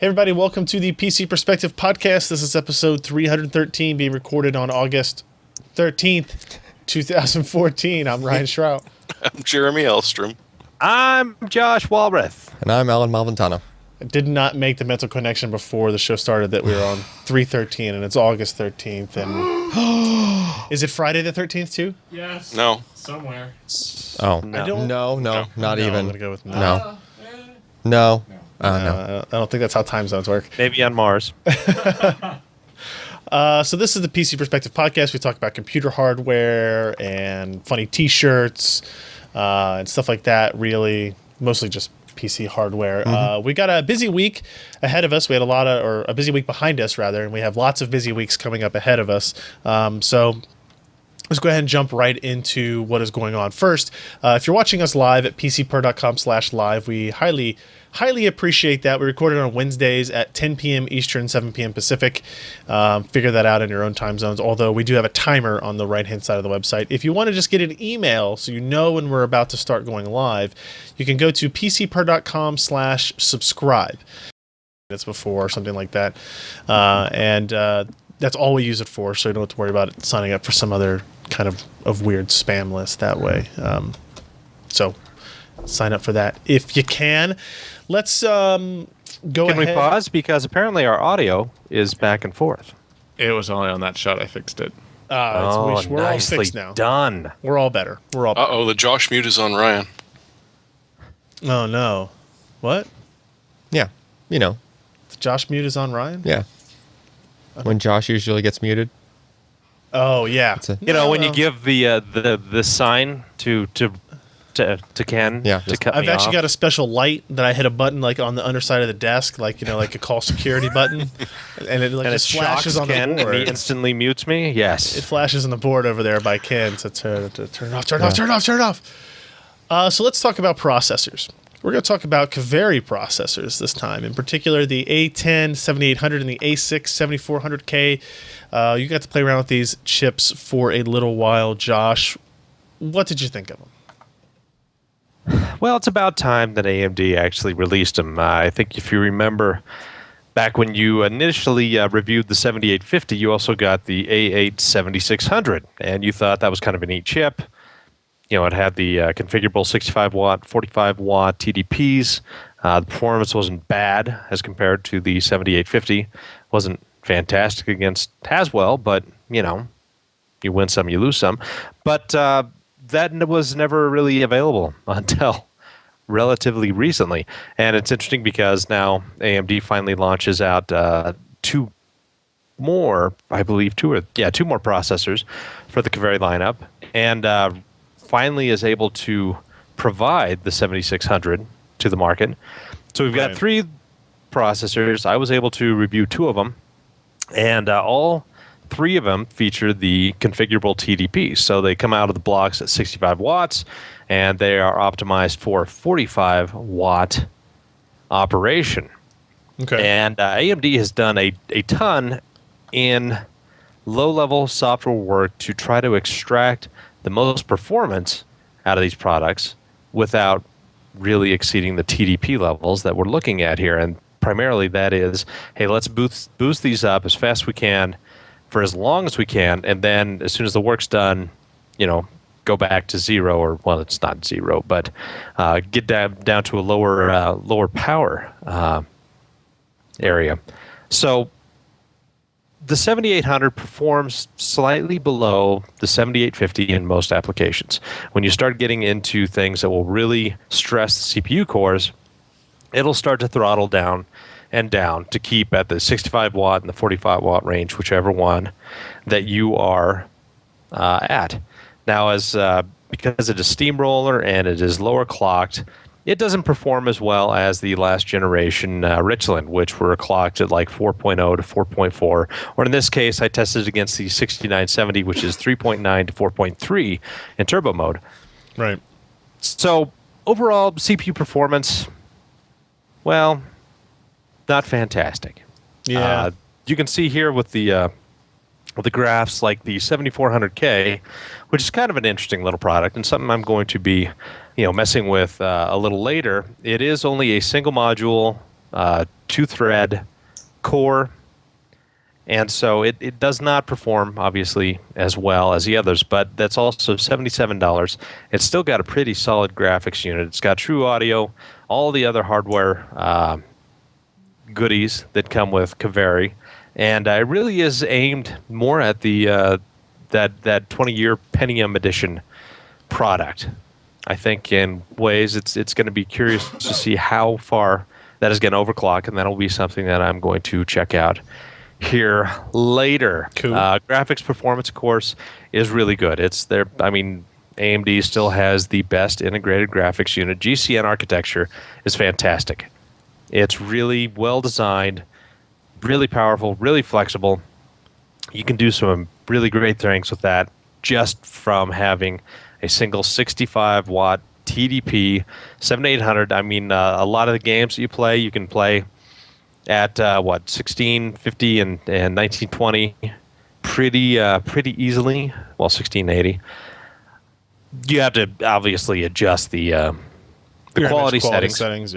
Hey everybody, welcome to the PC Perspective Podcast. This is episode 313 being recorded on August 13th, 2014. I'm Ryan Shrout. I'm Jeremy Elstrom. I'm Josh Walrath. And I'm Alan Malventano. I did not make the mental connection before the show started that we were on 313 and it's August 13th. And is it Friday the 13th too? Yes. No. Somewhere. Oh, No, not even. I'm going to go with No. No. No. I don't think that's how time zones work. Maybe on Mars. So this is the PC Perspective Podcast. We talk about computer hardware and funny T-shirts and stuff like that. Really, mostly just PC hardware. We got a busy week ahead of us. We had a busy week behind us rather, and we have lots of busy weeks coming up ahead of us. So let's go ahead and jump right into what is going on. First, if you're watching us live at pcper.com/live, we highly appreciate that. We record it on Wednesdays at 10 p.m. Eastern, 7 p.m. Pacific. Figure that out in your own time zones, although we do have a timer on the right-hand side of the website. If you want to just get an email so you know when we're about to start going live, you can go to pcper.com/subscribe. It's before or something like that. That's all we use it for, so you don't have to worry about it signing up for some other kind of weird spam list that way. So sign up for that if you can. Let's go ahead. Can we pause? Because apparently our audio is back and forth. It was only on that shot I fixed it. We're all nicely fixed now. done. We're all better. Uh-oh, the Josh mute is on Ryan. Oh, no. What? Yeah, you know. The Josh mute is on Ryan? Yeah. When Josh usually gets muted. Oh, yeah. When you give the sign to Ken to cut I've me actually off. got a special light that I hit a button like on the underside of the desk, like a call security button, and it just flashes on Ken the board. and he instantly mutes me. Yes, It flashes on the board over there by Ken to turn off. So let's talk about processors. We're going to talk about Kaveri processors this time, in particular the A10 7800 and the A6 7400K. You got to play around with these chips for a little while, Josh. What did you think of them? Well, it's about time that AMD actually released them. I think if you remember, back when you initially reviewed the 7850, you also got the A8 7600, and you thought that was kind of a neat chip. It had the configurable 65-watt, 45-watt TDPs. The performance wasn't bad as compared to the 7850. Wasn't fantastic against Haswell, but, you win some, you lose some. But that was never really available until relatively recently. And it's interesting because now AMD finally launches out two more processors for the Kaveri lineup, and finally is able to provide the 7600 to the market. So we've got three processors. I was able to review two of them, and all three of them feature the configurable TDP. So they come out of the blocks at 65 watts, and they are optimized for 45-watt operation. Okay. And AMD has done a ton in low-level software work to try to extract the most performance out of these products without really exceeding the TDP levels that we're looking at here. And primarily that is, hey, let's boost these up as fast as we can for as long as we can, and then as soon as the work's done, go back to zero, or, well, it's not zero, but get down to a lower power area. So the 7800 performs slightly below the 7850 in most applications. When you start getting into things that will really stress the CPU cores, it'll start to throttle down and down to keep at the 65 watt and the 45 watt range, whichever one that you are at. Now, because it is steamroller and it is lower clocked, it doesn't perform as well as the last generation Richland, which were clocked at like 4.0 to 4.4. Or in this case, I tested against the 6970, which is 3.9 to 4.3 in turbo mode. Right. So overall, CPU performance, well, not fantastic. Yeah. You can see here with the graphs, like the 7400K, which is kind of an interesting little product and something I'm going to be, messing with a little later. It is only a single module 2-thread core. And so it does not perform, obviously, as well as the others, but that's also $77. It's still got a pretty solid graphics unit. It's got true audio, all the other hardware goodies that come with Kaveri, and it really is aimed more at the that 20-year Pentium edition product. I think in ways it's going to be curious to see how far that is going to overclock, and that'll be something that I'm going to check out here later. Cool. Graphics performance, of course, is really good. It's there. I mean, AMD still has the best integrated graphics unit. GCN architecture is fantastic. It's really well designed, really powerful, really flexible. You can do some really great things with that just from having a single 65-watt TDP 7800. I mean, a lot of the games that you play, you can play at 1650 and 1920 pretty easily. Well, 1680. You have to obviously adjust the quality settings.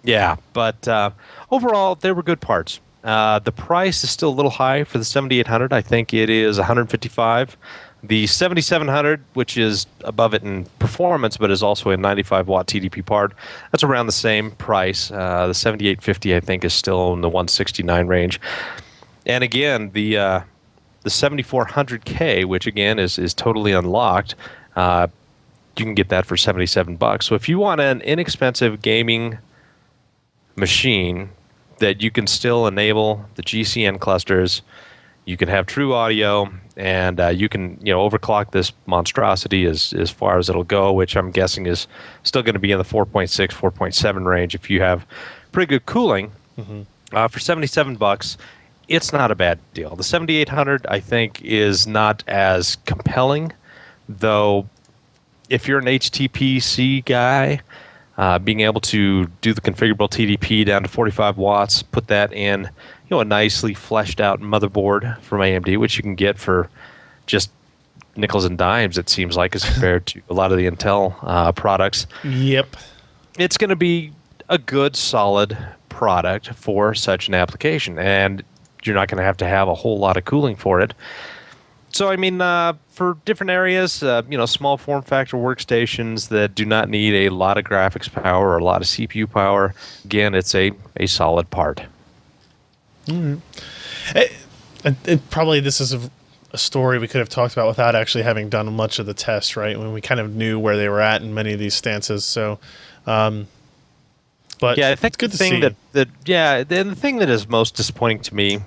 Yeah, but overall, they were good parts. The price is still a little high for the 7800. I think it is $155. The 7700, which is above it in performance, but is also a 95-watt TDP part, that's around the same price. The 7850, I think, is still in the 169 range. And again, the 7400K, which again is totally unlocked, you can get that for $77. So if you want an inexpensive gaming machine that you can still enable the GCN clusters, you can have true audio, and you can overclock this monstrosity as far as it'll go, which I'm guessing is still going to be in the 4.6, 4.7 range if you have pretty good cooling. For $77, it's not a bad deal. The 7800, I think, is not as compelling, though. If you're an HTPC guy, being able to do the configurable TDP down to 45 watts, put that in a nicely fleshed out motherboard from AMD, which you can get for just nickels and dimes, it seems like, as compared to a lot of the Intel products. Yep. It's going to be a good, solid product for such an application, and you're not going to have a whole lot of cooling for it. So, I mean, for different areas, small form factor workstations that do not need a lot of graphics power or a lot of CPU power, again, it's a solid part. Probably this is a story we could have talked about without actually having done much of the test, right? When we kind of knew where they were at in many of these stances. So, but yeah, I think it's good the to thing see. the thing that is most disappointing to me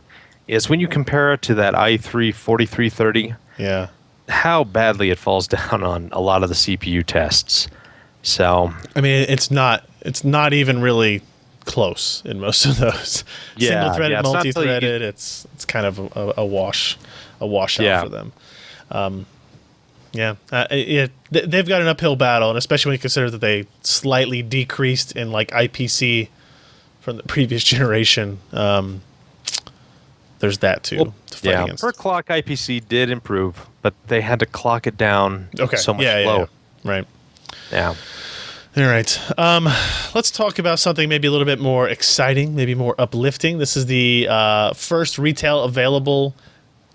is when you compare it to that i3 4330. Yeah. How badly it falls down on a lot of the CPU tests. So, I mean, it's not even really close in most of those. Single-threaded, it's not multi-threaded. It's kind of a washout for them. They've got an uphill battle, and especially when you consider that they slightly decreased in like IPC from the previous generation. There's that too. To fight against. Per clock IPC did improve, but they had to clock it down so much lower. Right. Yeah. All right. Let's talk about something maybe a little bit more exciting, maybe more uplifting. This is the first retail available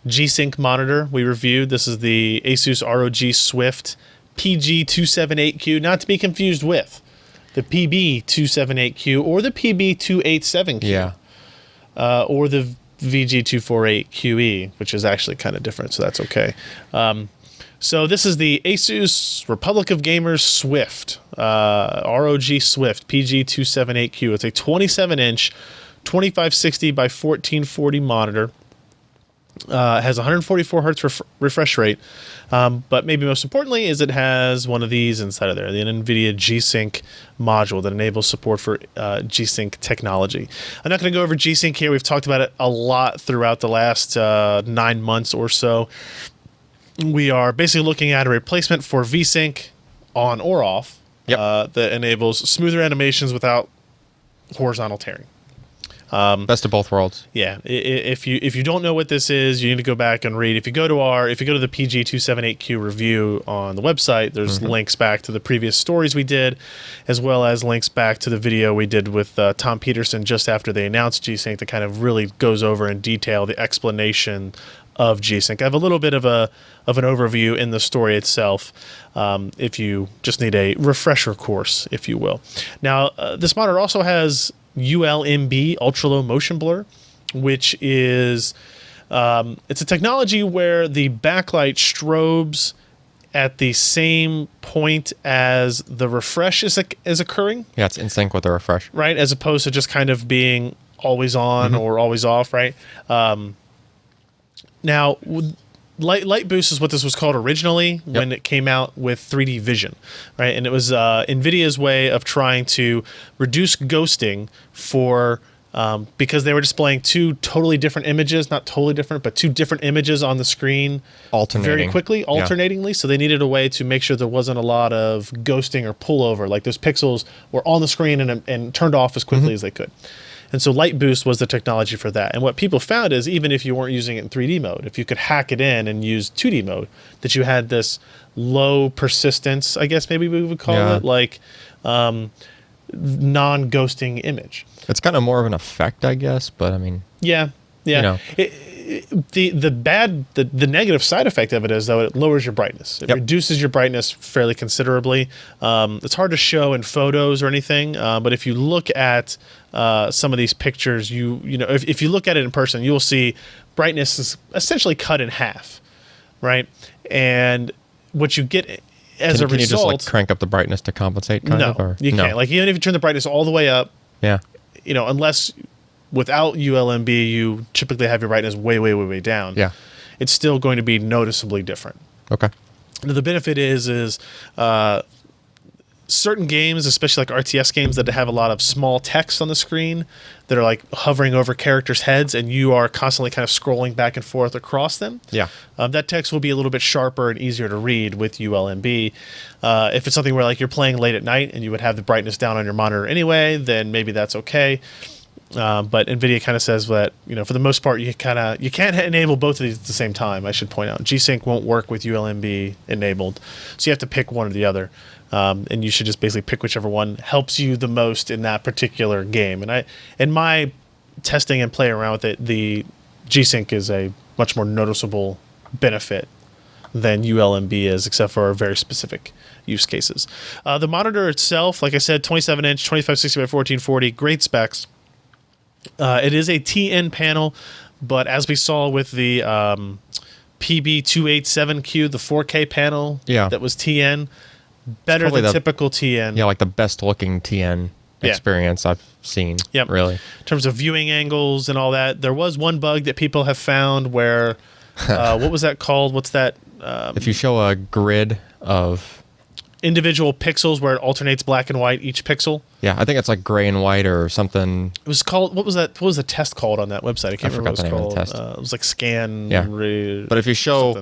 G-Sync monitor we reviewed. This is the ASUS ROG Swift PG278Q, not to be confused with the PB278Q or the PB287Q. Yeah. Or the VG248QE, which is actually kind of different, so that's okay. So this is the ASUS Republic of Gamers Swift, ROG Swift PG278Q. It's a 27-inch 2560 by 1440 monitor. Has 144 hertz refresh rate, but maybe most importantly is it has one of these inside of there, the NVIDIA G-Sync module that enables support for G-Sync technology. I'm not going to go over G-Sync here. We've talked about it a lot throughout the last 9 months or so. We are basically looking at a replacement for V-Sync on or off that enables smoother animations without horizontal tearing. Best of both worlds. Yeah, if you don't know what this is, you need to go back and read. If you go to the PG278Q review on the website, there's links back to the previous stories we did, as well as links back to the video we did with Tom Peterson just after they announced G-Sync that kind of really goes over in detail the explanation of G-Sync. I have a little bit of an overview in the story itself, if you just need a refresher course, if you will. Now, this monitor also has ULMB, ultra low motion blur, which is it's a technology where the backlight strobes at the same point as the refresh is occurring. Yeah, it's in sync with the refresh. Right, as opposed to just kind of being always on or always off, right? Now, Light Boost is what this was called originally when it came out with 3D Vision, right? And it was NVIDIA's way of trying to reduce ghosting for because they were displaying two totally different images, not totally different, but two different images on the screen very quickly, alternatingly. So they needed a way to make sure there wasn't a lot of ghosting or pullover, like those pixels were on the screen and turned off as quickly as they could. And so Light Boost was the technology for that. And what people found is even if you weren't using it in 3D mode, if you could hack it in and use 2D mode, that you had this low persistence, I guess maybe we would call it, like non-ghosting image. It's kind of more of an effect, I guess, but I mean... Yeah. You know. The negative side effect of it is, though, it lowers your brightness. It reduces your brightness fairly considerably. It's hard to show in photos or anything, but if you look at some of these pictures, you know, if you look at it in person, you will see brightness is essentially cut in half, right? And what you get as a result... Can you just like crank up the brightness to compensate, kind of? Or? You can't. Like, even if you turn the brightness all the way up, you know, unless... Without ULMB, you typically have your brightness way down. Yeah, it's still going to be noticeably different. Okay. Now, the benefit is certain games, especially like RTS games that have a lot of small text on the screen that are like hovering over characters' heads, and you are constantly kind of scrolling back and forth across them. Yeah, that text will be a little bit sharper and easier to read with ULMB. If it's something where like you're playing late at night and you would have the brightness down on your monitor anyway, then maybe that's okay. But NVIDIA kind of says that, you know, for the most part, you can't enable both of these at the same time. I should point out, G-Sync won't work with ULMB enabled, so you have to pick one or the other, and you should just basically pick whichever one helps you the most in that particular game. And in my testing and playing around with it, the G-Sync is a much more noticeable benefit than ULMB is, except for very specific use cases. The monitor itself, like I said, 27-inch, 2560 by 1440, great specs. It is a TN panel, but as we saw with the PB287Q, the 4K panel that was TN, better than typical TN. Yeah, like the best looking TN experience I've seen, really. In terms of viewing angles and all that, there was one bug that people have found where, what was that called? What's that? If you show a grid of... individual pixels where it alternates black and white each pixel. Yeah, I think it's like gray and white or something. It was called, what was that? What was the test called on that website? I can't remember what it was called. Test. It was like scan. Yeah. But if you show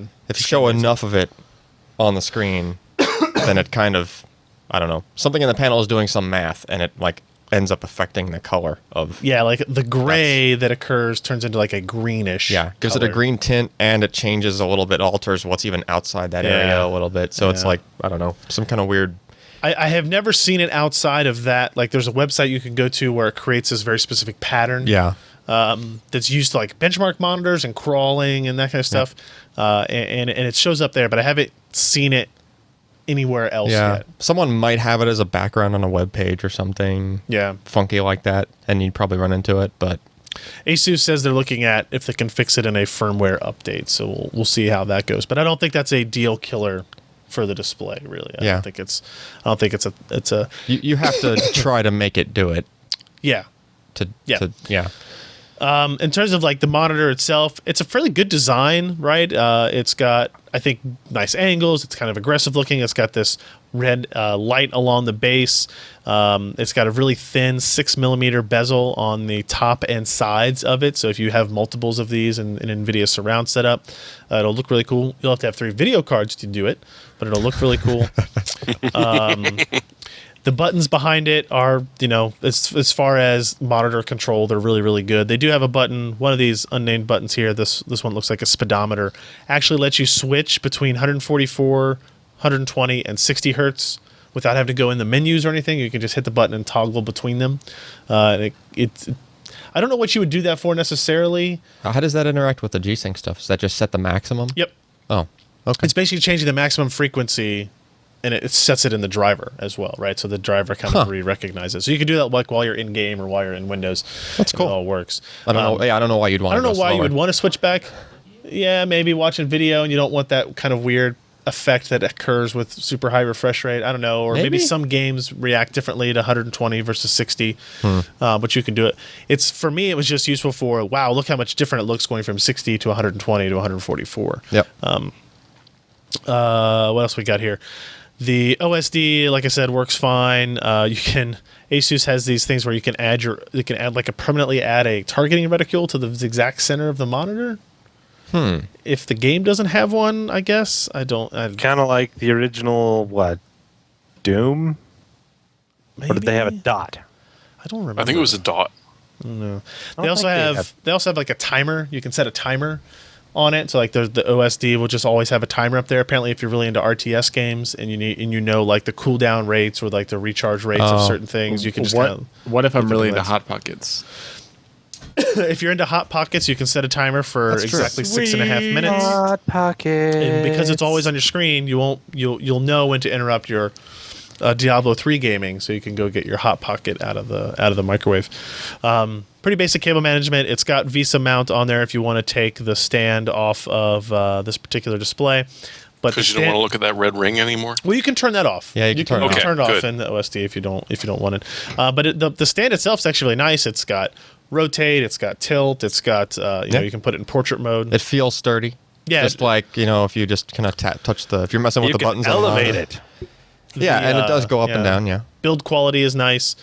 enough of it on the screen, then it kind of, I don't know, something in the panel is doing some math and it like ends up affecting the color of... Yeah, like the gray that occurs turns into like a greenish gives it a green tint, and it changes a little bit, alters what's even outside that area a little bit. So it's like, I don't know, some kind of weird... I have never seen it outside of that. Like there's a website you can go to where it creates this very specific pattern. That's used to like benchmark monitors and crawling and that kind of stuff. And it shows up there, but I haven't seen it anywhere else yet. Someone might have it as a background on a web page or something funky like that, and you'd probably run into it. But ASUS says they're looking at if they can fix it in a firmware update, so we'll see how that goes. But I don't think that's a deal killer for the display, really. I don't think it's a you have to try to make it do it. In terms of like the monitor itself, it's a fairly good design, right? It's got, I think, nice angles. It's kind of aggressive looking. It's got this red light along the base. It's got a really thin 6mm bezel on the top and sides of it. So if you have multiples of these in NVIDIA surround setup, it'll look really cool. You'll have to have 3 video cards to do it, but it'll look really cool. The buttons behind it are, as far as monitor control, they're really, really good. They do have a button, one of these unnamed buttons here. This one looks like a speedometer. Actually lets you switch between 144, 120, and 60 hertz without having to go in the menus or anything. You can just hit the button and toggle between them. I don't know what you would do that for necessarily. How does that interact with the G-Sync stuff? Does that just set the maximum? Yep. Oh, okay. It's basically changing the maximum frequency, and it sets it in the driver as well, right? So the driver kind of recognizes. So you can do that like while you're in game or while you're in Windows. That's cool. It all works. I don't know. Yeah, I don't know why you'd want. I don't know why you would want to switch back. Yeah, maybe watching video and you don't want that kind of weird effect that occurs with super high refresh rate. I don't know, or maybe some games react differently to 120 versus 60. But you can do it. It's for me, it was just useful for wow, look how much different it looks going from 60 to 120 to 144. Yep. What else we got here? The OSD, like I said, works fine. ASUS has these things where you can permanently add a targeting reticule to the exact center of the monitor. If the game doesn't have one, I guess kind of like the original Doom. Maybe? Or did they have a dot? I don't remember. I think it was a dot. No. They also have like a timer. You can set a timer on it. So like the OSD will just always have a timer up there. Apparently, if you're really into RTS games and you know like the cooldown rates or like the recharge rates of certain things, you can just what if I'm really into Hot Pockets? If you're into Hot Pockets, you can set a timer for exactly 6.5 minutes. Hot Pockets. And because it's always on your screen, you'll know when to interrupt your Diablo 3 gaming, so you can go get your Hot Pocket out of the microwave. Pretty basic cable management. It's got VESA mount on there if you want to take the stand off of this particular display. Because you don't want to look at that red ring anymore. Well, you can turn that off. Yeah, you can turn it off in the OSD if you don't want it. But the stand itself is actually really nice. It's got rotate, it's got tilt, it's got you can put it in portrait mode. It feels sturdy. Yeah, just like if you just kind of touch if you're messing with the buttons, elevate it. Yeah, and it does go up and down. Yeah, build quality is nice.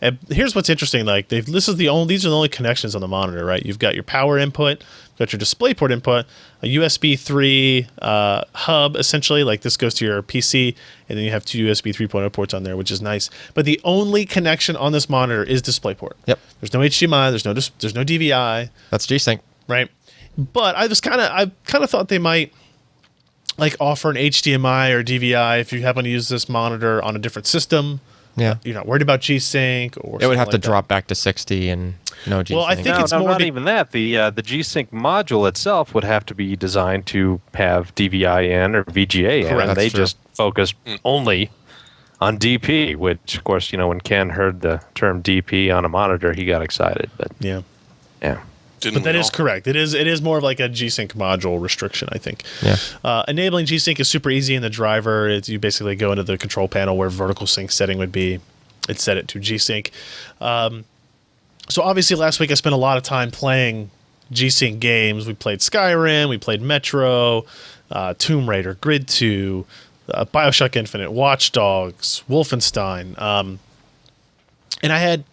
And here's what's interesting: like these are the only connections on the monitor, right? You've got your power input, got your DisplayPort input, a USB 3 hub, essentially. Like this goes to your PC, and then you have two USB 3.0 ports on there, which is nice. But the only connection on this monitor is DisplayPort. Yep. There's no HDMI. There's no DVI. That's G-Sync, right? But I kind of thought they might like offer an HDMI or DVI if you happen to use this monitor on a different system. Yeah, you're not worried about G-Sync, or it would have to drop back to 60 and no G-Sync. Well, I think it's more not even that. The G-Sync module itself would have to be designed to have DVI in or VGA in. Correct. And they That's true. just focus only on DP, which of course when Ken heard the term DP on a monitor, he got excited. But yeah. Didn't But that we is all? correct. It is more of like a G-Sync module restriction, I think. Yeah. Enabling G-Sync is super easy in the driver. You basically go into the control panel where vertical sync setting would be. It's set it to G-Sync. So obviously last week I spent a lot of time playing G-Sync games. We played Skyrim, we played Metro, Tomb Raider, Grid 2, Bioshock Infinite, Watch Dogs, Wolfenstein. And I had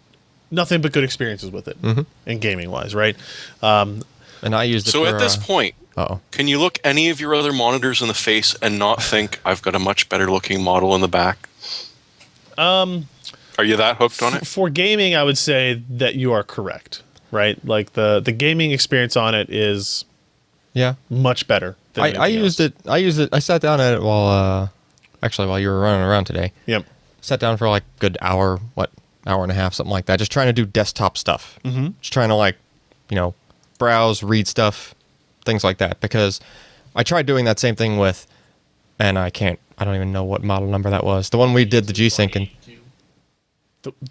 nothing but good experiences with it in gaming wise, right? And I used it So for, at this point, can you look any of your other monitors in the face and not think I've got a much better looking model in the back? Are you that hooked on it? For gaming, I would say that you are correct, right? Like the gaming experience on it is much better than I used it. I sat down at it while you were running around today. Yep. Sat down for like a good hour and a half, something like that. Just trying to do desktop stuff. Mm-hmm. Just trying to browse, read stuff, things like that. Because I tried doing that same thing with, and I don't even know what model number that was. The one we did the G-Sync and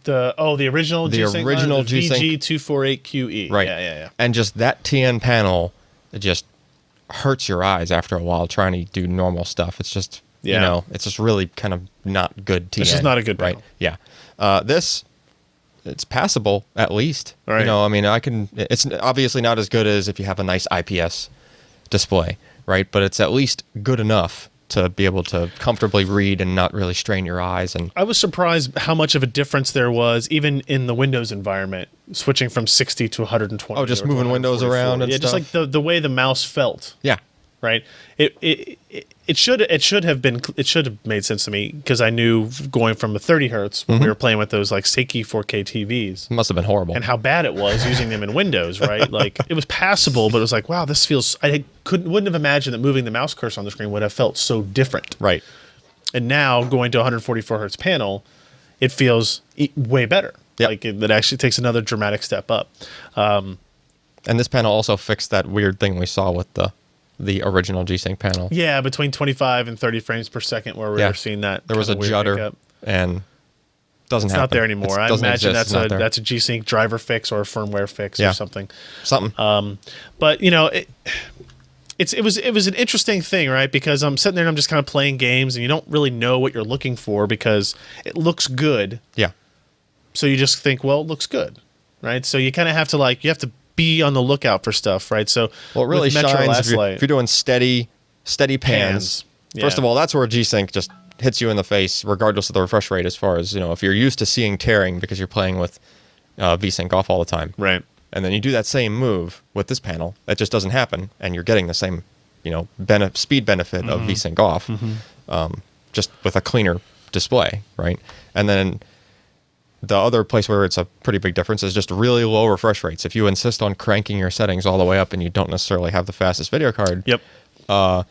the original G-Sync, original G-Sync VG248QE. Right. Yeah. And just that TN panel, it just hurts your eyes after a while trying to do normal stuff. It's just it's just really kind of not good TN. It's just not a good panel. Right. Yeah. It's passable at least. Right. It's obviously not as good as if you have a nice IPS display, right? But it's at least good enough to be able to comfortably read and not really strain your eyes. And I was surprised how much of a difference there was, even in the Windows environment, switching from 60 to 120. just or moving windows 144. around and just stuff. like the way the mouse felt. Yeah. right? It should have made sense to me because I knew going from a 30 hertz when we were playing with those like Seiki 4K TVs. It must have been horrible. And how bad it was using them in Windows, right? Like it was passable, but it was like, wow, this feels. Wouldn't have imagined that moving the mouse cursor on the screen would have felt so different. Right. And now going to 144 hertz panel, it feels way better. Yep. Like it actually takes another dramatic step up. And this panel also fixed that weird thing we saw with the original G-Sync panel. Yeah, between 25 and 30 frames per second, where we were seeing that. There was a judder, and doesn't happen. Not there anymore. I imagine that's a G-Sync driver fix or a firmware fix or something. But you know, it was an interesting thing, right? Because I'm sitting there and I'm just kind of playing games, and you don't really know what you're looking for because it looks good. Yeah. So you just think, well, it looks good, right? So you kind of have to be on the lookout for stuff, right? So well, it really shines if you're doing steady pans. First of all, that's where G-Sync just hits you in the face, regardless of the refresh rate. As far as if you're used to seeing tearing because you're playing with V-Sync off all the time, right? And then you do that same move with this panel, that just doesn't happen, and you're getting the same speed benefit of V-Sync off, just with a cleaner display, right? And then the other place where it's a pretty big difference is just really low refresh rates. If you insist on cranking your settings all the way up and you don't necessarily have the fastest video card, that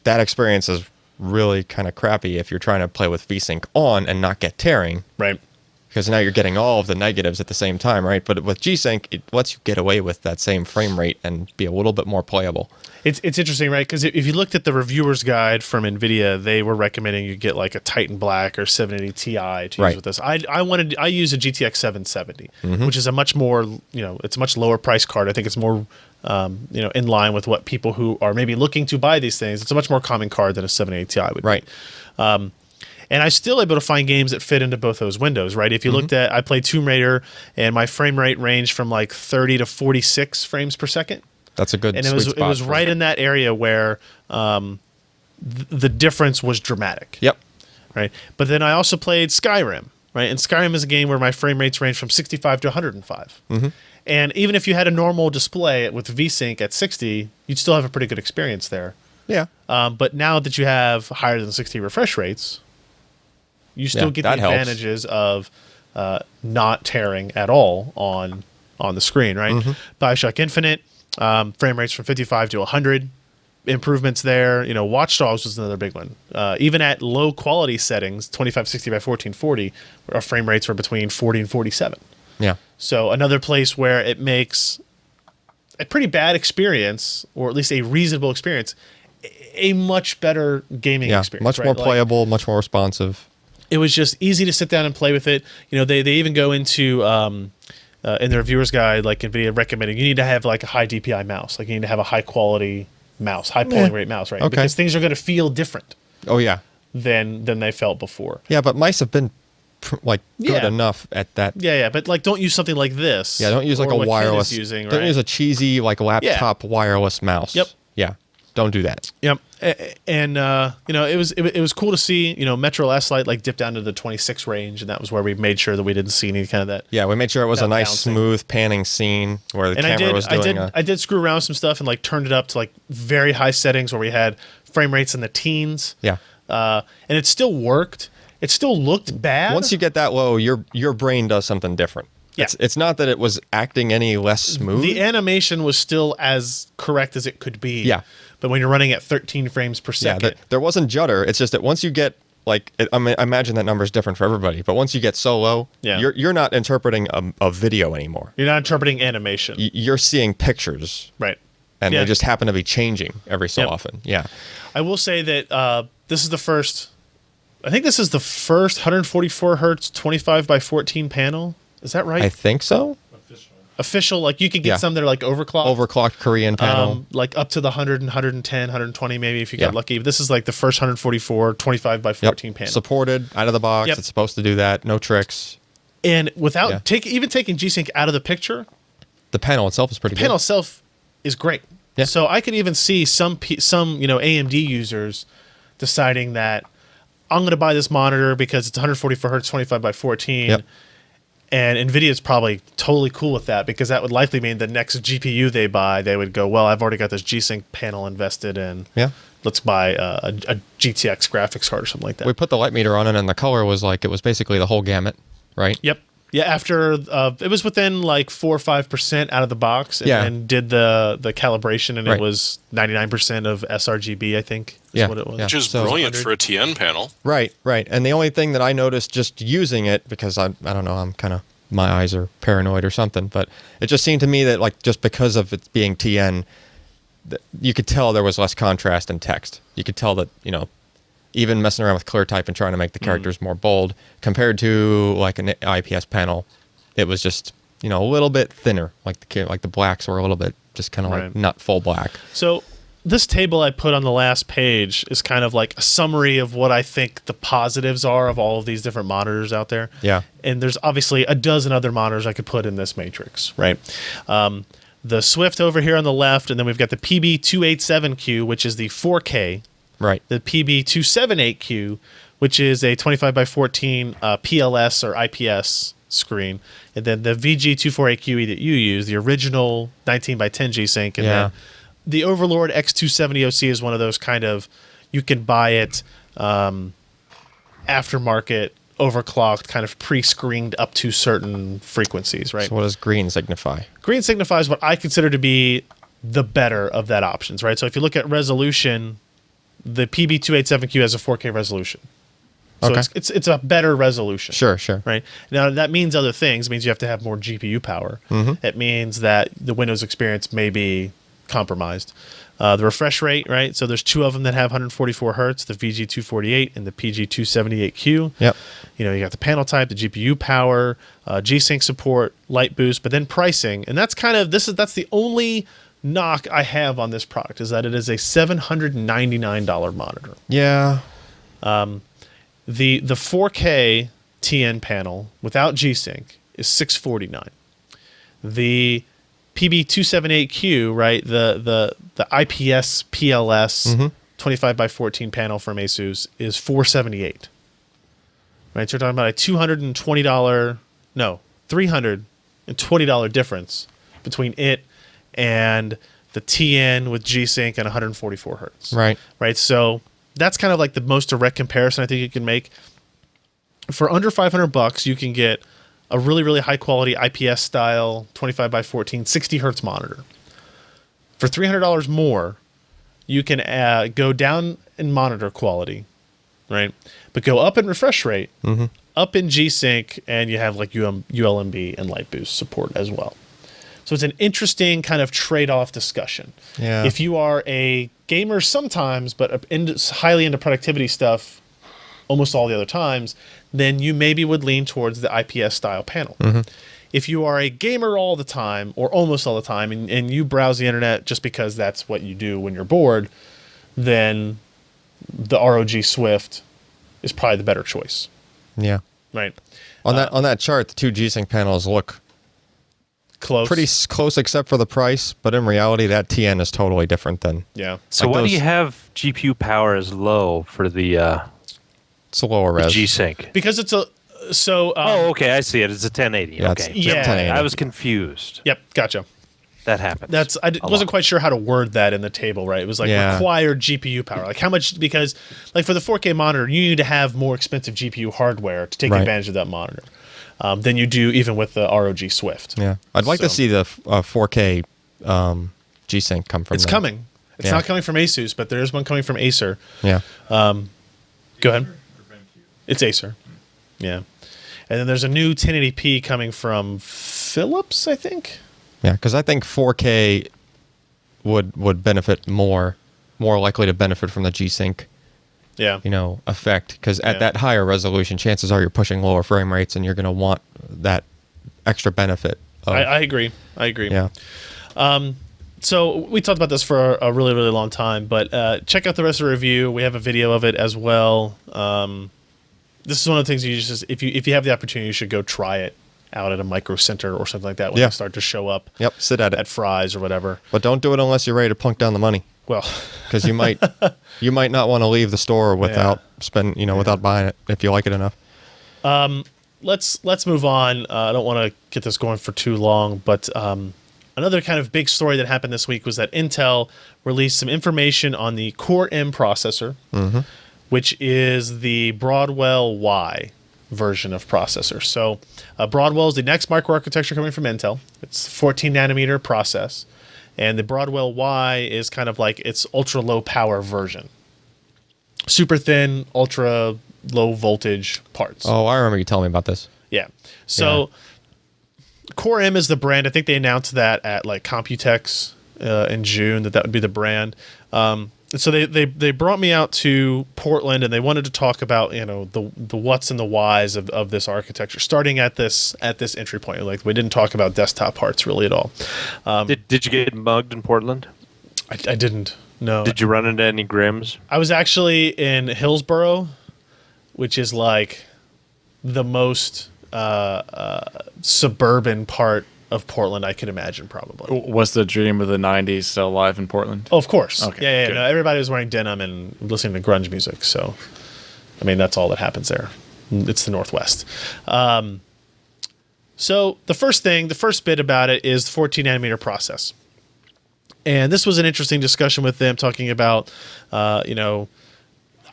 experience is really kind of crappy if you're trying to play with V-Sync on and not get tearing. Right. Because now you're getting all of the negatives at the same time, right? But with G-Sync, it lets you get away with that same frame rate and be a little bit more playable. It's interesting, right? Because if you looked at the reviewer's guide from NVIDIA, they were recommending you get like a Titan Black or 780 Ti to use with this. I use a GTX 770, which is a much more, it's a much lower price card. I think it's more, in line with what people who are maybe looking to buy these things. It's a much more common card than a 780 Ti would be. And I'm still able to find games that fit into both those windows, right? If you looked at, I played Tomb Raider, and my frame rate ranged from like 30 to 46 frames per second. That's a good and it was right in that area where the difference was dramatic. Yep. Right. But then I also played Skyrim, right? And Skyrim is a game where my frame rates range from 65 to 105. And even if you had a normal display with VSync at 60, you'd still have a pretty good experience there. Yeah. But now that you have higher than 60 refresh rates, you still get the advantages of not tearing at all on the screen, right? Bioshock Infinite, frame rates from 55 to 100, improvements there. Watch Dogs was another big one. Even at low quality settings, 2560 by 1440, our frame rates were between 40 and 47. Yeah. So another place where it makes a pretty bad experience, or at least a reasonable experience, a much better gaming experience. Much more playable, much more responsive. It was just easy to sit down and play with it. They even go into in their viewer's guide, like NVIDIA recommending you need to have like a high DPI mouse, like you need to have a high quality mouse, high polling rate mouse, right? Okay. Because things are going to feel different. Oh yeah. Than they felt before. Yeah, but mice have been good enough at that. Yeah, but like don't use something like this. Yeah, don't use like a wireless. Don't use a cheesy like laptop wireless mouse. Yep. Yeah. Don't do that. Yep. And it was cool to see Metro S Lite like dip down to the 26 range, and that was where we made sure that we didn't see any kind of that. Yeah, we made sure it was a nice bouncing. Smooth panning scene where the camera was doing. I did screw around with some stuff and like turned it up to like very high settings where we had frame rates in the teens. Yeah. And it still worked. It still looked bad. Once you get that low, your brain does something different. Yeah. It's not that it was acting any less smooth. The animation was still as correct as it could be. Yeah. But when you're running at 13 frames per second. Yeah, there wasn't judder. It's just that once you get, I imagine that number is different for everybody, but once you get so low, you're not interpreting a video anymore. You're not interpreting animation. You're seeing pictures. Right. And they just happen to be changing every so often. Yeah. I will say that this is the first 144 hertz 25 by 14 panel. Is that right? I think so. Official, like you could get some that are like overclocked. Overclocked Korean panel. Like up to the 100 and 110, 120 maybe if you get lucky. But this is like the first 144 25 by 14 panel. Supported out of the box. It's supposed to do that. No tricks. And without taking G-Sync out of the picture, the panel itself is pretty good. The panel itself is great. Yeah. So I could even see some AMD users deciding that I'm going to buy this monitor because it's 144 hertz 25 by 14. Yep. And NVIDIA is probably totally cool with that because that would likely mean the next GPU they buy, they would go, well, I've already got this G-Sync panel invested in. Yeah. Let's buy a GTX graphics card or something like that. We put the light meter on it, and the color was like, it was basically the whole gamut, right? Yep. Yeah, after it was within like 4 or 5% out of the box, and did the calibration, and it was 99% of sRGB, I think, is what it was. Which is brilliant for a TN panel. Right. And the only thing that I noticed just using it, because I don't know, I'm kind of, my eyes are paranoid or something, but it just seemed to me that like just because of it being TN, you could tell there was less contrast in text. You could tell that, even messing around with ClearType and trying to make the characters more bold compared to like an IPS panel, it was just a little bit thinner. Like the blacks were a little bit just kind of like not full black. So this table I put on the last page is kind of like a summary of what I think the positives are of all of these different monitors out there. Yeah, and there's obviously a dozen other monitors I could put in this matrix, right? The Swift over here on the left, and then we've got the PB287Q, which is the 4K. Right. The PB278Q, which is a 25 by 14 PLS or IPS screen, and then the VG248QE that you use, the original 19 by 10 G-Sync, and then the Overlord X270OC is one of those kind of, you can buy it aftermarket, overclocked, kind of pre-screened up to certain frequencies, right? So what does green signify? Green signifies what I consider to be the better of that options, right? So if you look at resolution, the PB287Q has a 4K resolution. So it's a better resolution. Sure. Right? Now, that means other things. It means you have to have more GPU power. It means that the Windows experience may be compromised. The refresh rate, right? So there's two of them that have 144 hertz, the VG248 and the PG278Q. Yep. You got the panel type, the GPU power, G-Sync support, light boost, but then pricing. And that's that's the only knock I have on this product, is that it is a $799 monitor. Yeah. The 4K TN panel without G-Sync is $649. The PB278Q, right, the IPS PLS 25 by 14 panel from ASUS is $478. Right, so you're talking about a $320 difference between it and the TN with G-Sync and 144 hertz. Right. So that's kind of like the most direct comparison I think you can make. For under $500, you can get a really, really high quality IPS style 25 by 14 60 hertz monitor. For $300 more, you can go down in monitor quality, right? But go up in refresh rate, up in G-Sync, and you have like ULMB and light boost support as well. So it's an interesting kind of trade-off discussion. Yeah. If you are a gamer sometimes, but highly into productivity stuff almost all the other times, then you maybe would lean towards the IPS style panel. If you are a gamer all the time or almost all the time and you browse the internet just because that's what you do when you're bored, then the ROG Swift is probably the better choice. Yeah. Right. On that chart, the two G-Sync panels look pretty close except for the price, but in reality that TN is totally different than. Yeah. So why do you have GPU power as low for the it's a lower res. G-Sync? Because it's okay, I see it. It's a 1080. Yeah, okay. it's 1080. I was confused. Yep, gotcha. That happens. I wasn't quite sure how to word that in the table, right? It was like required GPU power. Like how much, because like for the 4K monitor, you need to have more expensive GPU hardware to take advantage of that monitor than you do even with the ROG Swift. Yeah. I'd like to see the 4K G-Sync come from It's them. coming. It's not coming from ASUS, but there is one coming from Acer. Yeah. Go ahead. It's Acer. Yeah. And then there's a new 1080p coming from Philips, I think. Yeah, because I think 4K would benefit more likely to benefit from the G-Sync. Yeah. Effect, because at that higher resolution, chances are you're pushing lower frame rates, and you're going to want that extra benefit. I agree. Yeah. So we talked about this for a really, really long time, but check out the rest of the review. We have a video of it as well. This is one of the things you just, if you have the opportunity, you should go try it out at a Micro Center or something like that when they start to show up. Yep, sit at it. At Fry's or whatever. But don't do it unless you're ready to plunk down the money. Well, because you might not want to leave the store without without buying it if you like it enough. let's move on. I don't want to get this going for too long, but another kind of big story that happened this week was that Intel released some information on the Core M processor, which is the Broadwell Y version of processor. So Broadwell is the next microarchitecture coming from Intel. It's 14 nanometer process, and the Broadwell Y is kind of like its ultra low power version. Super thin, ultra low voltage parts. Oh, I remember you telling me about this. Yeah. So Core M is the brand. I think they announced that at like Computex in June that would be the brand. So they brought me out to Portland, and they wanted to talk about the what's and the whys of this architecture, starting at this entry point. Like, we didn't talk about desktop parts really at all. Did you get mugged in Portland? I didn't. No. Did you run into any Grims? I was actually in Hillsboro, which is like the most suburban part of Portland I could imagine, probably. Was the dream of the 90s still alive in Portland? Oh, of course. Okay, Yeah. good. No, everybody was wearing denim and listening to grunge music. So, I mean, that's all that happens there. It's the Northwest. So the first bit about it is the 14 nanometer process. And this was an interesting discussion with them, talking about,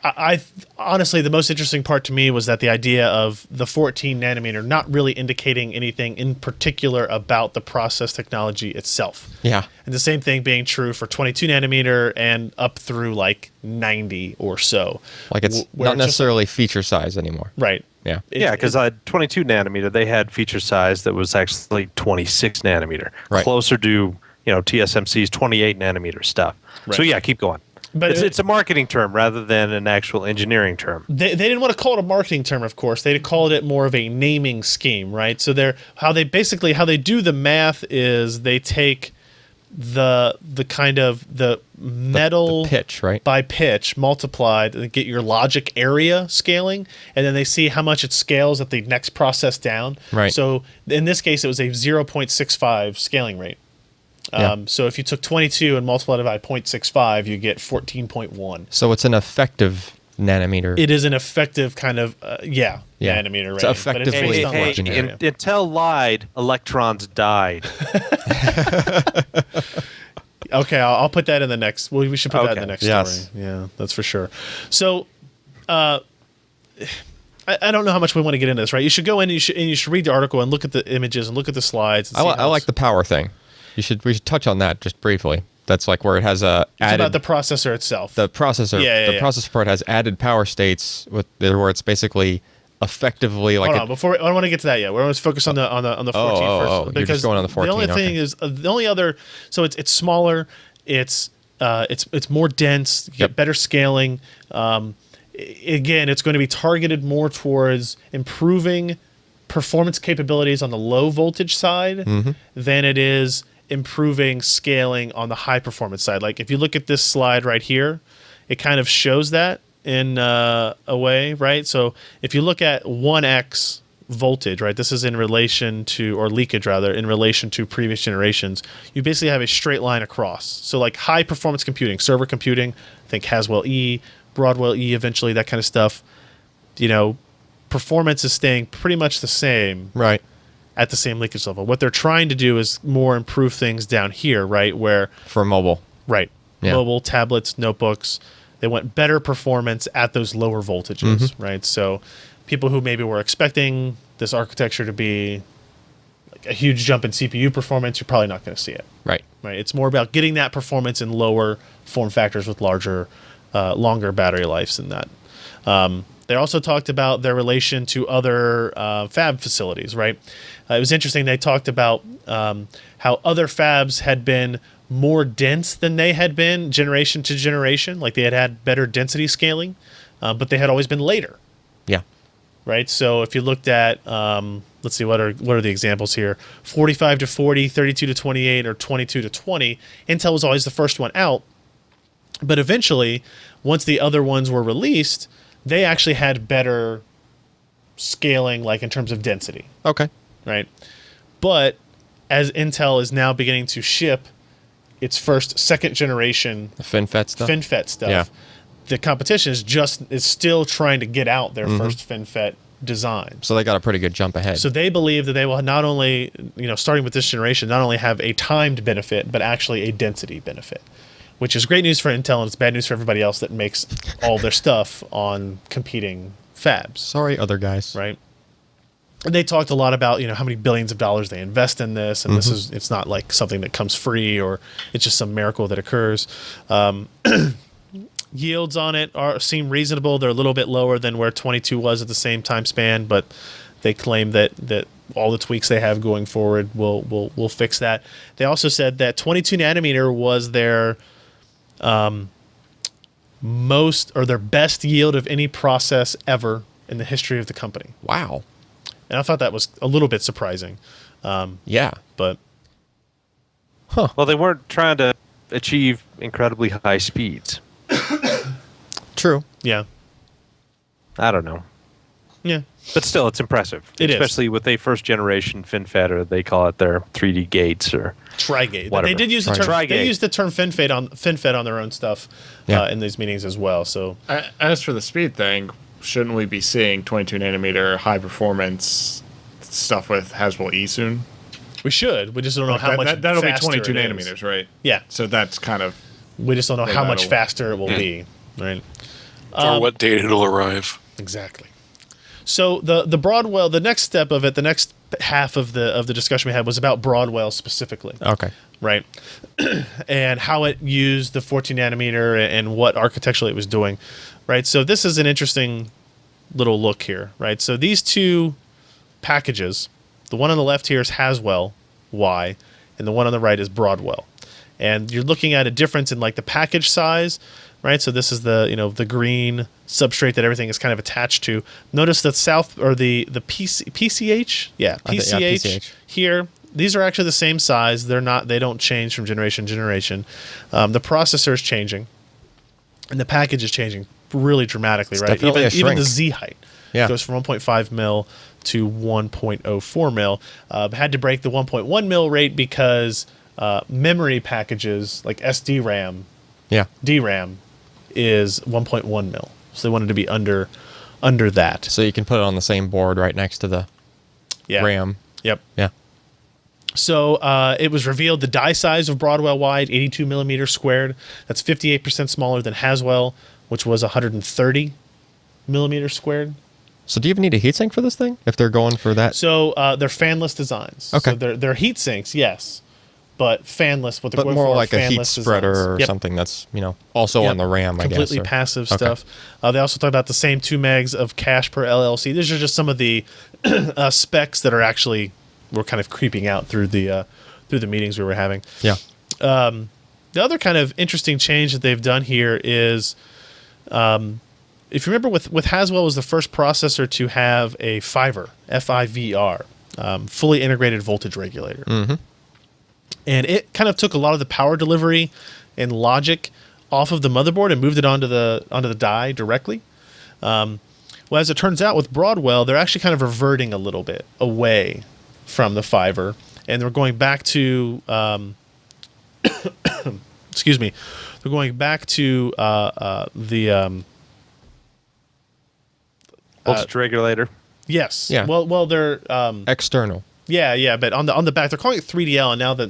I honestly, the most interesting part to me was that the idea of the 14 nanometer not really indicating anything in particular about the process technology itself. Yeah. And the same thing being true for 22 nanometer and up through like 90 or so. Like, it's not necessarily feature size anymore. Right. Yeah. Yeah, because 22 nanometer, they had feature size that was actually 26 nanometer, Right. closer to TSMC's 28 nanometer stuff. Right. So yeah, keep going. But it's a marketing term rather than an actual engineering term. They didn't want to call it a marketing term, of course. They called it more of a naming scheme, right? So how they do the math is they take the kind of the metal the pitch, right? by pitch multiplied and get your logic area scaling, and then they see how much it scales at the next process down. Right. So in this case, it was a 0.65 scaling rate. So if you took 22 and multiplied it by 0.65, you get 14.1. So it's an effective nanometer. It is an effective kind of nanometer range. It's effectively based on Hey, logic area. Intel lied. Electrons died. Okay, I'll put that in the next. Well, we should put that in the next Yes. story. Yeah, that's for sure. So, I don't know how much we want to get into this, right? You should go in and you should read the article and look at the images and look at the slides. And I like the power thing. We should touch on that just briefly. That's like where it has It's added about the processor itself. the processor. Yeah. Processor part has added power states where it's basically effectively like Hold on, before I don't want to get to that yet. We're going to focus on the 14 first. You're just going on the 14. The only thing is the only other. So it's smaller. It's more dense. You get better scaling. Again, it's going to be targeted more towards improving performance capabilities on the low voltage side than it is improving scaling on the high performance side. Like, if you look at this slide right here, it kind of shows that in a way, right? So if you look at 1x voltage, right, this is in relation to, or leakage rather, in relation to previous generations, you basically have a straight line across. So like high performance computing, server computing, think Haswell E, Broadwell E eventually, that kind of stuff, performance is staying pretty much the same. right. At the same leakage level. What they're trying to do is more improve things down here, right? Where For mobile. right, Yeah. mobile, tablets, notebooks, they want better performance at those lower voltages, right? So people who maybe were expecting this architecture to be like a huge jump in CPU performance, you're probably not going to see it. Right. Right. It's more about getting that performance in lower form factors with longer battery lives than that. They also talked about their relation to other fab facilities, right? It was interesting. They talked about how other fabs had been more dense than they had been generation to generation. Like, they had better density scaling, but they had always been later, Yeah. right? So if you looked at, let's see, what are the examples here? 45 to 40, 32 to 28, or 22 to 20. Intel was always the first one out. But eventually, once the other ones were released, they actually had better scaling, like in terms of density, Okay. right? But as Intel is now beginning to ship its first second generation The FinFET stuff. FinFET stuff, Yeah. the competition is still trying to get out their first FinFET design. So they got a pretty good jump ahead. So they believe that they will not only, starting with this generation, not only have a timed benefit, but actually a density benefit, which is great news for Intel, and it's bad news for everybody else that makes all their stuff on competing fabs. Sorry, other guys. Right? And they talked a lot about, how many billions of dollars they invest in this, and it's not like something that comes free or it's just some miracle that occurs. Yields on it seem reasonable. They're a little bit lower than where 22 was at the same time span, but they claim that all the tweaks they have going forward will fix that. They also said that 22 nanometer was their their best yield of any process ever in the history of the company. Wow. And I thought that was a little bit surprising. Yeah. But Well, they weren't trying to achieve incredibly high speeds. True. yeah. I don't know. Yeah. But still, it's impressive. It is. Especially with a first generation FinFET, or they call it their 3D gates or Tri-gate. whatever. They did use the term. Tri-gate. They used the term FinFET on their own stuff in these meetings as well. So As for the speed thing, shouldn't we be seeing 22 nanometer high performance stuff with Haswell E soon? we should. We just don't know how much. That'll be faster 22 it is. nanometers, right? Yeah. So that's kind of We just don't know Then how much that'll- faster it will be. Right. Or what date it'll arrive. Exactly. So the Broadwell, the next step of it, the next half of the discussion we had was about Broadwell specifically. Okay. Right. And how it used the 14 nanometer and what architecturally it was doing. Right. So this is an interesting little look here. Right. So these two packages, the one on the left here is Haswell Y, and the one on the right is Broadwell. And you're looking at a difference in like the package size, right? So this is the the green substrate that everything is kind of attached to. Notice the PCH, PCH here. These are actually the same size. They don't change from generation to generation. The processor is changing, and the package is changing really dramatically, right? definitely a Even the shrink. Z height Yeah. goes from 1.5 mil to 1.04 mil. Had to break the 1.1 mil rate because memory packages like SD-RAM, Yeah. DRAM is 1.1 mil. So they wanted to be under that. So you can put it on the same board right next to the Yeah. RAM. Yep. Yeah. So it was revealed the die size of Broadwell wide, 82 millimeters squared. That's 58% smaller than Haswell, which was 130 millimeters squared. So do you even need a heatsink for this thing if they're going for that? So they're fanless designs. Okay. So they're heat sinks, yes, but fanless. What they're But going more for are like a heat fanless spreader designs. or Yep. something that's, also Yep. on the RAM, I guess. Completely or- passive Okay. stuff. They also talk about the same 2 megs of cache per LLC. These are just some of the specs that were kind of creeping out through the meetings we were having. Yeah. The other kind of interesting change that they've done here is, if you remember, with Haswell was the first processor to have a FIVR, FIVR, fully integrated voltage regulator. Mm-hmm. And it kind of took a lot of the power delivery and logic off of the motherboard and moved it onto the die directly. Well, as it turns out with Broadwell, they're actually kind of reverting a little bit away from the FIVR, and they're going back to excuse me, they're going back to the voltage regulator. yes, Yeah. Well, they're External. yeah, but on the back they're calling it 3DL, and now that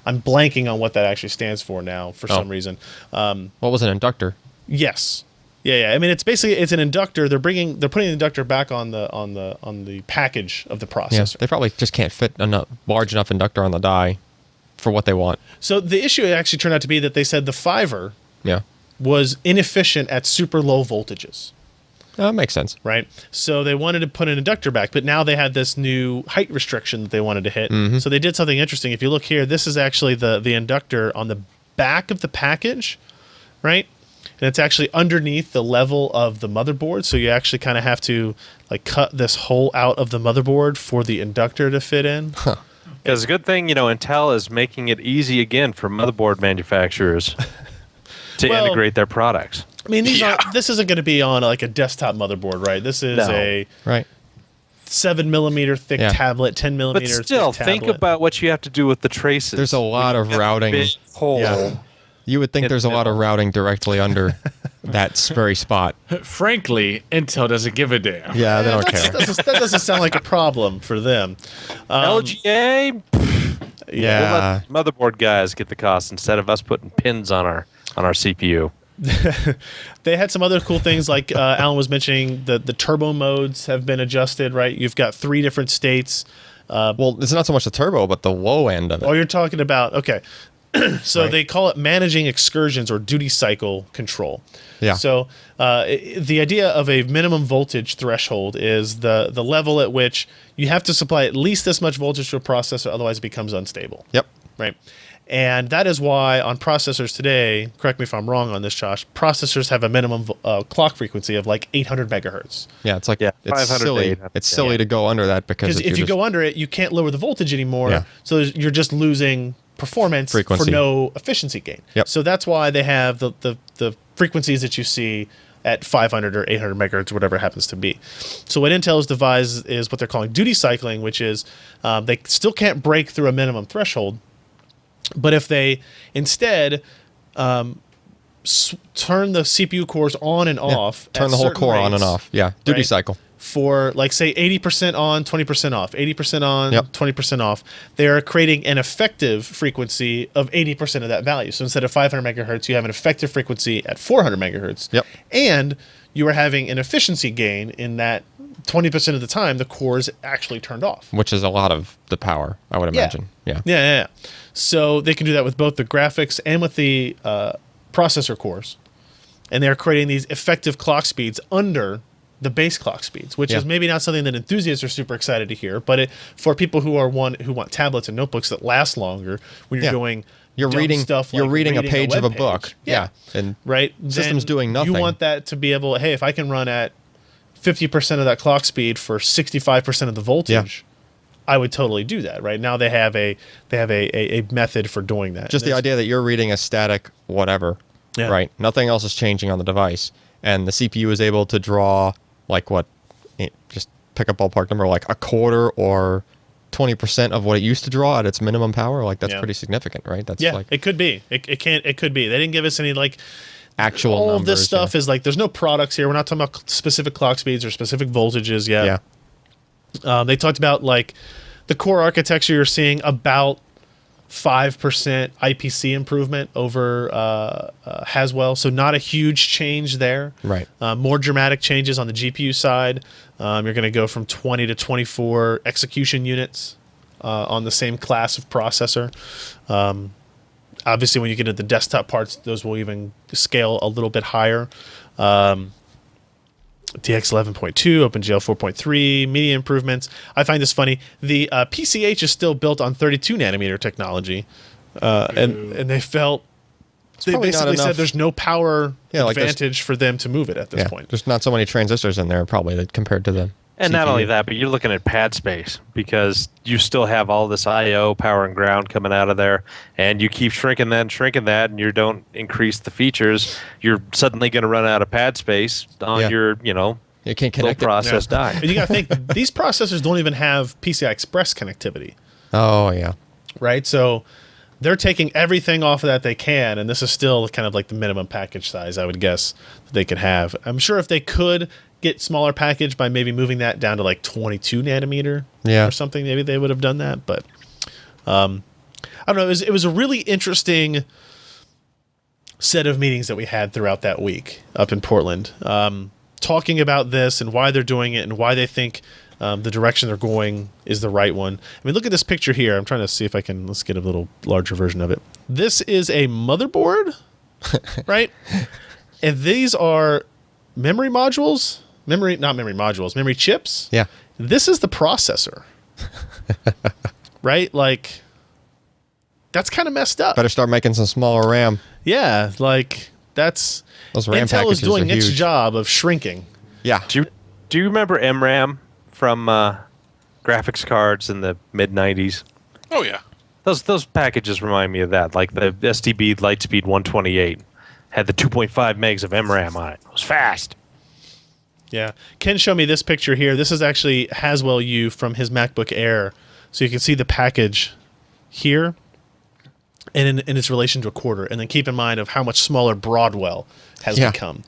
I'm blanking on what that actually stands for now for some reason. What was an inductor? Yes. Yeah. I mean, it's an inductor. They're putting the inductor back on the package of the Yeah. processor. They probably just can't fit a large enough inductor on the die for what they want. So the issue actually turned out to be that they said the FIVR Yeah. was inefficient at super low voltages, That makes sense. right? So they wanted to put an inductor back, but now they had this new height restriction that they wanted to hit. Mm-hmm. So they did something interesting. If you look here, this is actually the inductor on the back of the package, right? And it's actually underneath the level of the motherboard, so you actually kind of have to like cut this hole out of the motherboard for the inductor to fit in. It's a good thing, Intel is making it easy again for motherboard manufacturers to Well, integrate their products. I mean, this isn't going to be on like a desktop motherboard, right? This is No. a Right. 7 millimeter thick Yeah. tablet, 10 But millimeter still, thick think tablet. about what you have to do with the traces. There's a lot of routing. Big hole. Yeah. You would think In there's a the lot of middle. routing directly under that very spot. Frankly, Intel doesn't give a damn. Yeah, they don't care. That doesn't sound like a problem for them. LGA. Yeah. We'll let motherboard guys get the cost instead of us putting pins on our CPU. They had some other cool things like Alan was mentioning. The turbo modes have been adjusted, right? You've got 3 different states. Well, it's not so much the turbo, but the low end of it. Oh, you're talking about, okay. So Right. they call it managing excursions or duty cycle control. Yeah. So the idea of a minimum voltage threshold is the level at which you have to supply at least this much voltage to a processor, otherwise it becomes unstable. Yep. Right. And that is why on processors today, correct me if I'm wrong on this, Josh, processors have a minimum clock frequency of like 800 megahertz. Yeah, it's like Yeah, it's 500 to silly. 800. It's silly to go under that because Because if you go under it, you can't lower the voltage anymore. Yeah. So you're just losing performance Frequency. for no efficiency gain. Yep. So that's why they have the frequencies that you see at 500 or 800 megahertz, whatever it happens to be. So what Intel has devised is what they're calling duty cycling, which is they still can't break through a minimum threshold. But if they instead turn the CPU cores on and off, turn at the whole certain core on and rates, off. Yeah, duty right, cycle. for like say 80% on, 20% off, 80% on, Yep. 20% off, they are creating an effective frequency of 80% of that value. So instead of 500 megahertz, you have an effective frequency at 400 megahertz. Yep. And you are having an efficiency gain in that 20% of the time the core is actually turned off. Which is a lot of the power, I would imagine. Yeah. Yeah. So they can do that with both the graphics and with the processor cores. And they're creating these effective clock speeds under the base clock speeds, which is maybe not something that enthusiasts are super excited to hear, but for people who want tablets and notebooks that last longer, when you're doing dumb stuff, you're like reading a page of a web book. page. Yeah. And right. system's Then doing nothing. You want that to be able. Hey, if I can run at 50% of that clock speed for 65% of the voltage, I would totally do that. Right now, they have a method for doing that. Just the idea that you're reading a static whatever, right? Nothing else is changing on the device, and the CPU is able to draw just pick a ballpark number, like a quarter or 20% of what it used to draw at its minimum power. Like that's pretty significant, right? That's like it could be. It could be. They didn't give us any like actual all numbers. Of this stuff is like there's no products here. We're not talking about specific clock speeds or specific voltages yet. Yeah. They talked about like the core architecture. You're seeing about 5% IPC improvement over Haswell, so not a huge change there. Right. More dramatic changes on the GPU side. You're going to go from 20 to 24 execution units on the same class of processor. Obviously, when you get into the desktop parts, those will even scale a little bit higher. DX 11.2, OpenGL 4.3, media improvements. I find this funny. The PCH is still built on 32 nanometer technology, and they felt they basically said there's no power advantage for them to move it at this point. There's not so many transistors in there probably that compared to the And CPU. not only that, but you're looking at pad space because you still have all this I/O power and ground coming out of there, and you keep shrinking that, and you don't increase the features. You're suddenly going to run out of pad space on your, you can't connect process die. And you got to think these processors don't even have PCI Express connectivity, Oh yeah. right? So they're taking everything off of that they can, and this is still kind of like the minimum package size I would guess that they could have. I'm sure if they could get smaller package by maybe moving that down to like 22 nanometer or something, maybe they would have done that. But I don't know. It was a really interesting set of meetings that we had throughout that week up in Portland, talking about this and why they're doing it and why they think the direction they're going is the right one. I mean, look at this picture here. I'm trying to see if I can, let's get a little larger version of it. This is a motherboard, right? And these are memory modules. Memory chips. Yeah. This is the processor. Right? Like, that's kind of messed up. Better start making some smaller RAM. Yeah, like, that's... Those RAM Intel packages is doing are its huge. job of shrinking. Yeah. Do you remember MRAM from graphics cards in the mid '90s? Oh yeah. Those packages remind me of that. Like the STB Lightspeed 128 had the 2.5 megs of MRAM on it. It was fast. Yeah. Ken showed me this picture here. This is actually Haswell U from his MacBook Air. So you can see the package here. and in its relation to a quarter, and then keep in mind of how much smaller Broadwell has become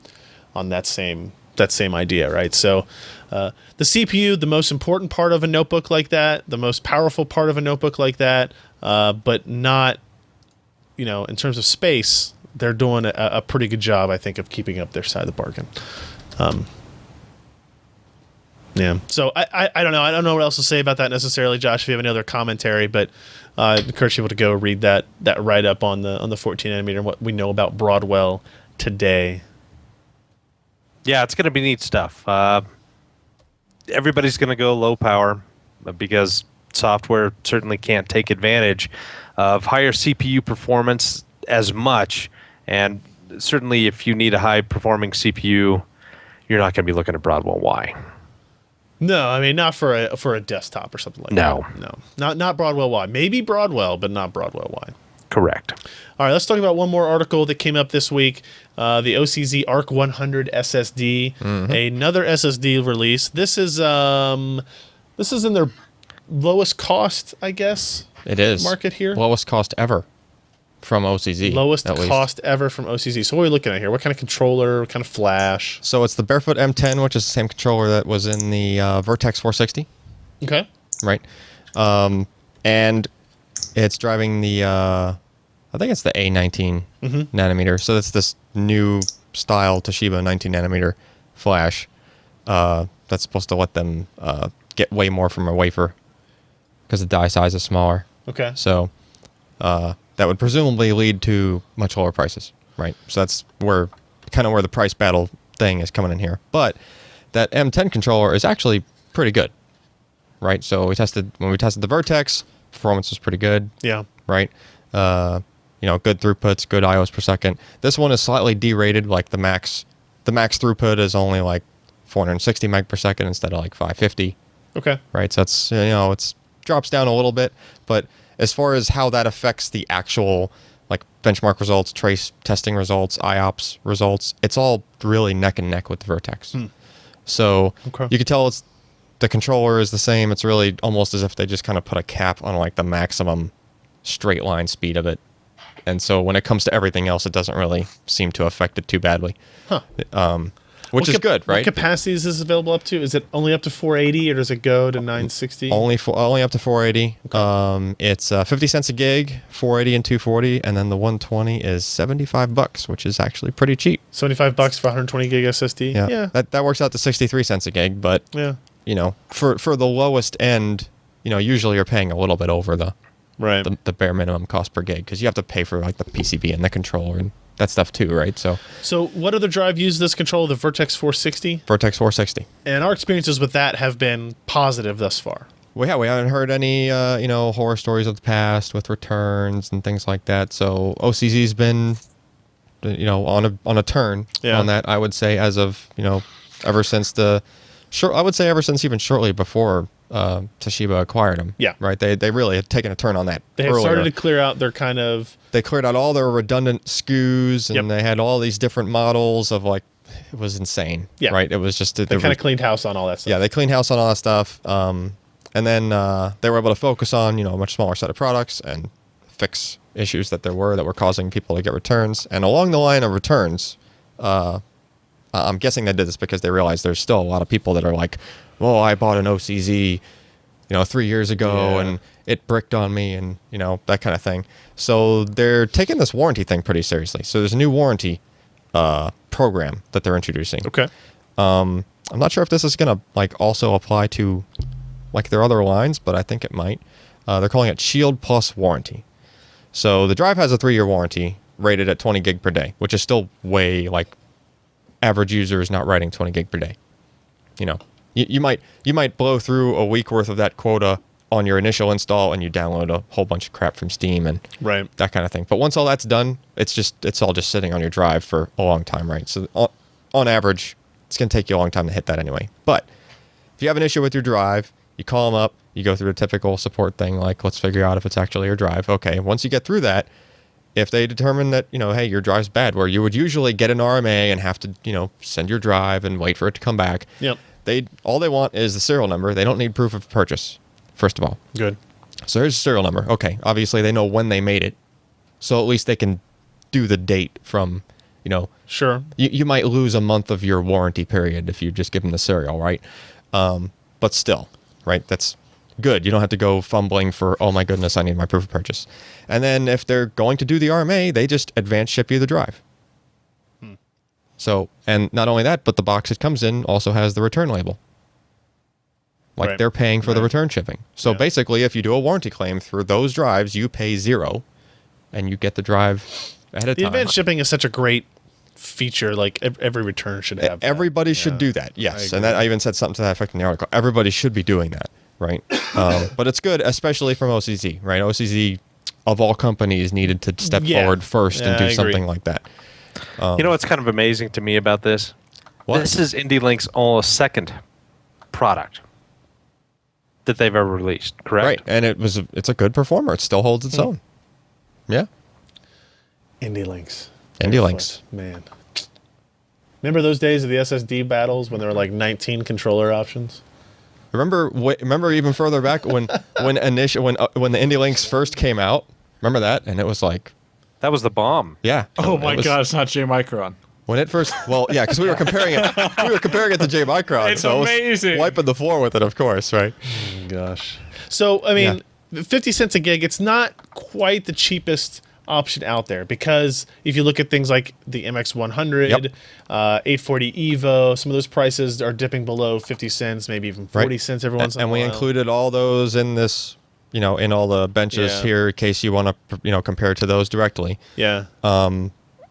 on that same idea, right? So the CPU, the most important part of a notebook like that, the most powerful part of a notebook like that, but not, in terms of space, they're doing a pretty good job, I think, of keeping up their side of the bargain. Yeah. So I don't know. I don't know what else to say about that necessarily, Josh, if you have any other commentary, but I encourage people to go read that write-up on the 14 nanometer and what we know about Broadwell today. Yeah, it's going to be neat stuff. Everybody's going to go low power because software certainly can't take advantage of higher CPU performance as much. And certainly if you need a high-performing CPU, you're not going to be looking at Broadwell Y. No, I mean, not for a desktop or something like that. No, not Broadwell Y. Maybe Broadwell, but not Broadwell Y. Correct. All right, let's talk about one more article that came up this week. The OCZ Arc 100 SSD, another SSD release. This is in their lowest cost, I guess. It is market here. Lowest cost ever from OCZ. Lowest cost ever from OCZ. So what are we looking at here? What kind of controller? What kind of flash? So it's the Barefoot M10, which is the same controller that was in the Vertex 460. Okay. Right. And it's driving the, I think it's the A19 nanometer. So it's this new style Toshiba 19 nanometer flash that's supposed to let them get way more from a wafer because the die size is smaller. Okay. So that would presumably lead to much lower prices, right? So that's where the price battle thing is coming in here. But that M10 controller is actually pretty good, right? So when we tested the Vertex, performance was pretty good. Yeah. Right. Good throughputs, good IOs per second. This one is slightly derated. Like the max throughput is only like 460 meg per second instead of like 550. Okay. Right. So that's it's drops down a little bit, but as far as how that affects the actual like benchmark results, trace testing results, IOPS results, it's all really neck and neck with the Vertex. So you can tell the controller is the same. It's really almost as if they just kind of put a cap on like the maximum straight line speed of it. And so when it comes to everything else, it doesn't really seem to affect it too badly. Which is good, right? What capacities is this available up to? Is it only up to 480 or does it go to 960? Only up to 480. Okay. It's 50 cents a gig, 480 and 240, and then the 120 is $75, which is actually pretty cheap. $75 for 120 gig SSD? Yeah. That works out to 63 cents a gig, but for the lowest end, usually you're paying a little bit over the bare minimum cost per gig because you have to pay for like the PCB and the controller and that stuff too, right? So what other drive uses this controller? The Vertex 460? Vertex 460. And our experiences with that have been positive thus far. We haven't heard any horror stories of the past with returns and things like that. So OCZ's been on a turn on that, I would say, as of ever since even shortly before Toshiba acquired them. Yeah. Right? They really had taken a turn on that. They had started to clear out their They cleared out all their redundant SKUs, and they had all these different models of like, it was insane. Yeah. Right? It was just... They kind of cleaned house on all that stuff. Yeah, they cleaned house on all that stuff. And then they were able to focus on, a much smaller set of products and fix issues that were causing people to get returns. And along the line of returns, I'm guessing they did this because they realized there's still a lot of people that are like, well, I bought an OCZ, 3 years ago and it bricked on me and, that kind of thing. So they're taking this warranty thing pretty seriously. So there's a new warranty program that they're introducing. Okay. I'm not sure if this is going to like also apply to like their other lines, but I think it might. They're calling it Shield Plus Warranty. So the drive has a 3-year warranty rated at 20 gig per day, which is still way like average user is not writing 20 gig per day. You might blow through a week worth of that quota on your initial install and you download a whole bunch of crap from Steam and that kind of thing. But once all that's done, it's all just sitting on your drive for a long time, right? So on average, it's going to take you a long time to hit that anyway. But if you have an issue with your drive, you call them up, you go through the typical support thing like, let's figure out if it's actually your drive. Okay, once you get through that, if they determine that, hey, your drive's bad, where you would usually get an RMA and have to, send your drive and wait for it to come back. Yep. All they want is the serial number. They don't need proof of purchase, first of all. Good. So here's the serial number. Okay, obviously they know when they made it. So at least they can do the date from, Sure. you might lose a month of your warranty period if you just give them the serial, right? But still, right? That's good. You don't have to go fumbling for, oh my goodness, I need my proof of purchase. And then if they're going to do the RMA, they just advance ship you the drive. So, and not only that, but the box it comes in also has the return label. Like Right. they're paying for the Right. return shipping. So Yeah. basically, if you do a warranty claim through those drives, you pay $0 and you get the drive ahead of The time. advanced shipping is such a great feature. Like every return should have that. Everybody should Yeah. do that, yes. I And that agree. I even said something to that effect in the article. Everybody should be doing that, right? But it's good, especially from OCZ, right? OCZ, of all companies, needed to step Yeah. forward first Yeah, and I do agree. something like that. You know what's kind of amazing to me about this? What? This is IndieLink's almost second product that they've ever released, correct? Right, and it's a good performer. It still holds its own. Yeah, Indie Links. Indie Links. Man. Remember those days of the SSD battles when there were like 19 controller options? Remember even further back when the Indie Links first came out. Remember that, and it was like, That was the bomb. yeah. Oh it my was- god, it's not J Micron. When it first, well, yeah, because we were comparing it. We were comparing it to J Micron. It's so I was amazing. wiping the floor with it, of course, right? Gosh. So, I mean, 50 cents a gig, it's not quite the cheapest option out there because if you look at things like the MX100, Yep. 840 Evo, some of those prices are dipping below 50 cents, maybe even 40 Right. cents every once in a And while. we included all those in this, in all the benches Yeah. here, in case you want to, compare it to those directly. Yeah.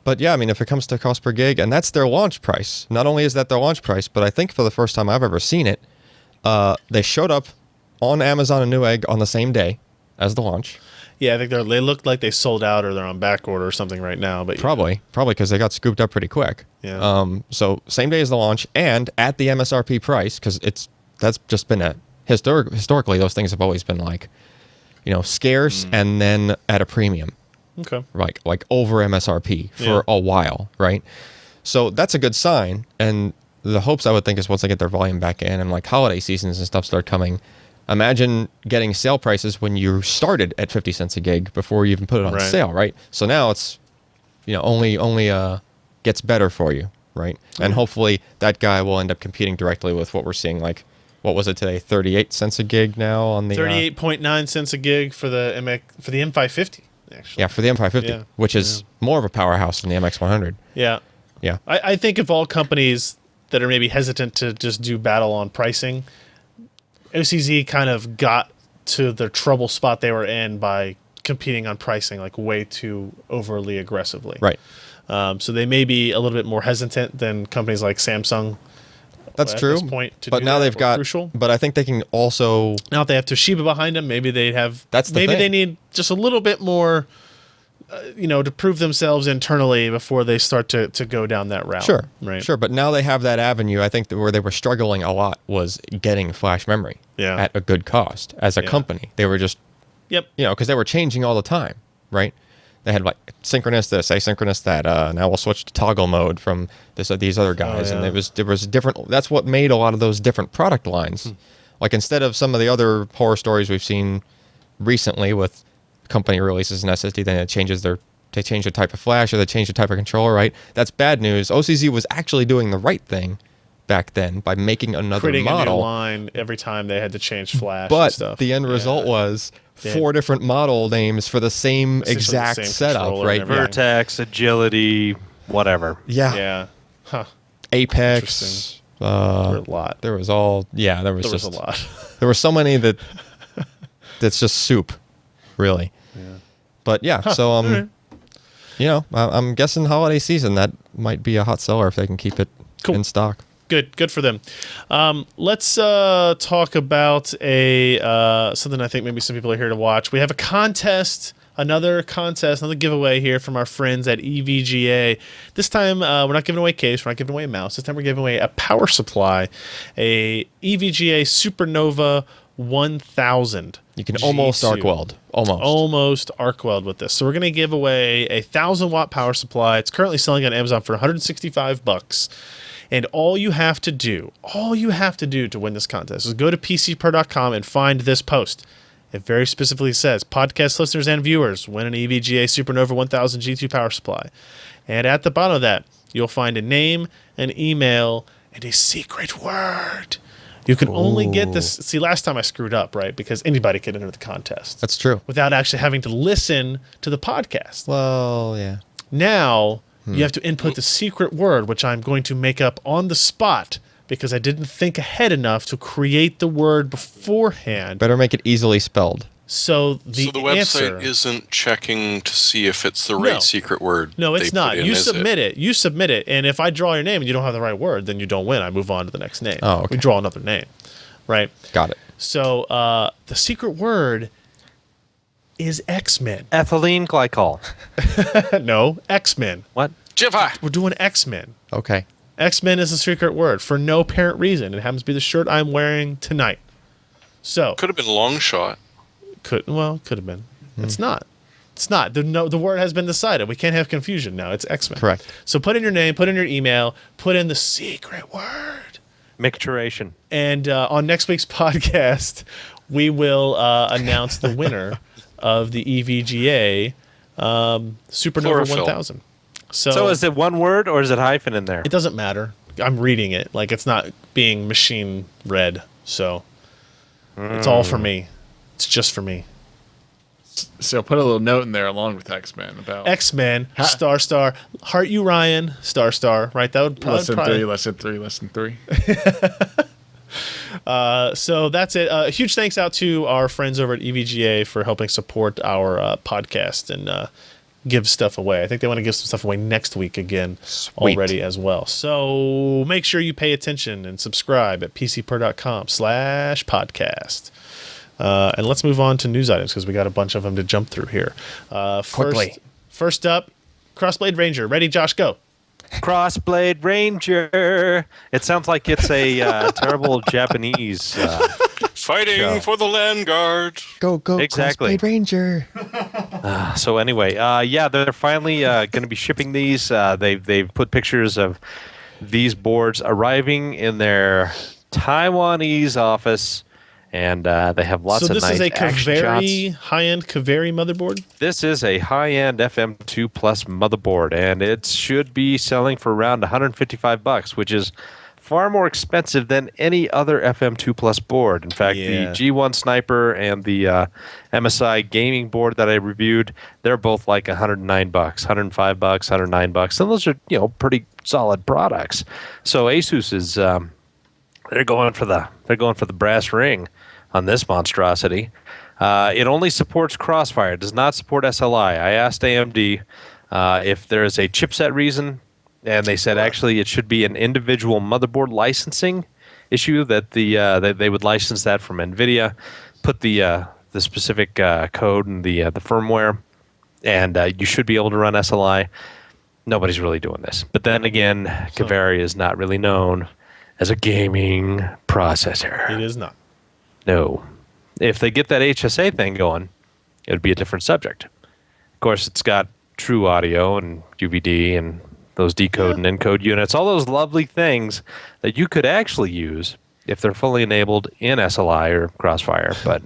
But yeah, I mean, if it comes to cost per gig, and that's their launch price. Not only is that their launch price, but I think for the first time I've ever seen it, they showed up on Amazon and Newegg on the same day as the launch. Yeah, I think they look like they sold out or they're on back order or something right now. But Probably because they got scooped up pretty quick. Yeah. So same day as the launch and at the MSRP price, because that's just been historically those things have always been like, scarce and then at a premium. Okay. Like over MSRP for Yeah. a while, right? So that's a good sign. And the hopes I would think is once they get their volume back in and like holiday seasons and stuff start coming, imagine getting sale prices when you started at 50 cents a gig before you even put it on Right. sale, right? So now it's, only gets better for you, right? And hopefully that guy will end up competing directly with what we're seeing, like, what was it today? 38 cents a gig now on the 38.9 cents a gig for the M550. Actually. yeah, for the M550, Yeah. which is more of a powerhouse than the MX100. Yeah. Yeah. I think of all companies that are maybe hesitant to just do battle on pricing, OCZ kind of got to the trouble spot they were in by competing on pricing like way too overly aggressively. Right. So they may be a little bit more hesitant than companies like Samsung. That's at true. this point to but do now that, they've or got Crucial. But I think they can also Now if they have Toshiba behind them, maybe they have. That's the maybe thing. they need just a little bit more, to prove themselves internally before they start to go down that route. Sure. Right. Sure, but now they have that avenue. I think that where they were struggling a lot was getting flash memory Yeah. at a good cost as a Yeah. company. They were just Yep. because they were changing all the time, right? They had like synchronous this, asynchronous that. Now we'll switch to toggle mode from these other guys, and yeah. there was different. That's what made a lot of those different product lines. Like instead of some of the other horror stories we've seen recently with company releases an SSD, then they change the type of flash or they change the type of controller, right? That's bad news. OCZ was actually doing the right thing back then by making another Creating a new model. line every time they had to change flash and But stuff. the end result was 4 different model names for the same Essentially the exact same setup, controller right? and everything. Vertex, agility, whatever. Yeah. Yeah. Huh. Apex. There were a lot. There was all. Yeah, there was There was just a lot. There were so many that's just soup, really. Yeah. But yeah, so I'm guessing holiday season that might be a hot seller if they can keep it Cool. in stock. Good for them. Let's talk about something I think maybe some people are here to watch. We have a contest, another giveaway here from our friends at EVGA. This time we're not giving away a case, we're not giving away a mouse. This time we're giving away a power supply, a EVGA SuperNOVA 1000. You can almost G2. arc weld. Almost arc weld with this. So we're going to give away a 1,000-watt power supply. It's currently selling on Amazon for $165. And all you have to do to win this contest is go to PCPro.com and find this post. It very specifically says, podcast listeners and viewers win an EVGA SuperNOVA 1000 G2 power supply. And at the bottom of that, you'll find a name, an email, and a secret word. You can only get this. See, last time I screwed up, right? Because anybody could enter the contest. That's true. Without actually having to listen to the podcast. Well, yeah. Now, you have to input the secret word, which I'm going to make up on the spot because I didn't think ahead enough to create the word beforehand. Better make it easily spelled. So the website answer isn't checking to see if it's the right secret word. No, it's not. You submit it. You submit it. And if I draw your name and you don't have the right word, then you don't win. I move on to the next name. Oh, okay. We draw another name. Right? Got it. So the secret word is X-Men. Ethylene glycol. No, X-Men. What? Jiva! We're doing X-Men. Okay. X-Men is a secret word for no apparent reason. It happens to be the shirt I'm wearing tonight. So Could have been long shot. could have been. It's not. It's not. The word has been decided. We can't have confusion now. It's X-Men. Correct. So put in your name, put in your email, put in the secret word. Micturation. And on next week's podcast, we will announce the winner of the EVGA SuperNOVA Chlorophyll. 1000. So is it one word or is it hyphen in there? It doesn't matter. I'm reading it. Like, it's not being machine read. So it's all for me. It's just for me. So put a little note in there along with X-Men about X-Men, star, heart you Ryan, star, right? That would probably... lesson three. So that's it. Huge thanks out to our friends over at EVGA for helping support our podcast and give stuff away. I think they want to give some stuff away next week again already as well. So make sure you pay attention and subscribe at pcper.com/podcast. And let's move on to news items because we got a bunch of them to jump through here. First up, Crossblade Ranger. Ready, Josh? Go. Crossblade Ranger. It sounds like it's a terrible Japanese. Fighting for the land guard. Go, Exactly. Crossblade Ranger. So anyway, they're finally going to be shipping these. They've put pictures of these boards arriving in their Taiwanese office. And they have lots of nice So this is a Kaveri, high-end Kaveri motherboard? This is a high-end FM2 Plus motherboard, and it should be selling for around $155, which is far more expensive than any other FM2 Plus board. In fact, the G1 Sniper and the MSI gaming board that I reviewed, they're both like $109, $105, $109, and those are pretty solid products. So ASUS is they're going for the brass ring on this monstrosity. It only supports Crossfire. It does not support SLI. I asked AMD if there is a chipset reason, and they said actually it should be an individual motherboard licensing issue that they would license that from NVIDIA, put the specific code and the firmware, and you should be able to run SLI. Nobody's really doing this. But then again, Kaveri is not really known as a gaming processor. It is not. No. If they get that HSA thing going, it would be a different subject. Of course, it's got true audio and UVD and those decode and encode units, all those lovely things that you could actually use if they're fully enabled in SLI or Crossfire. But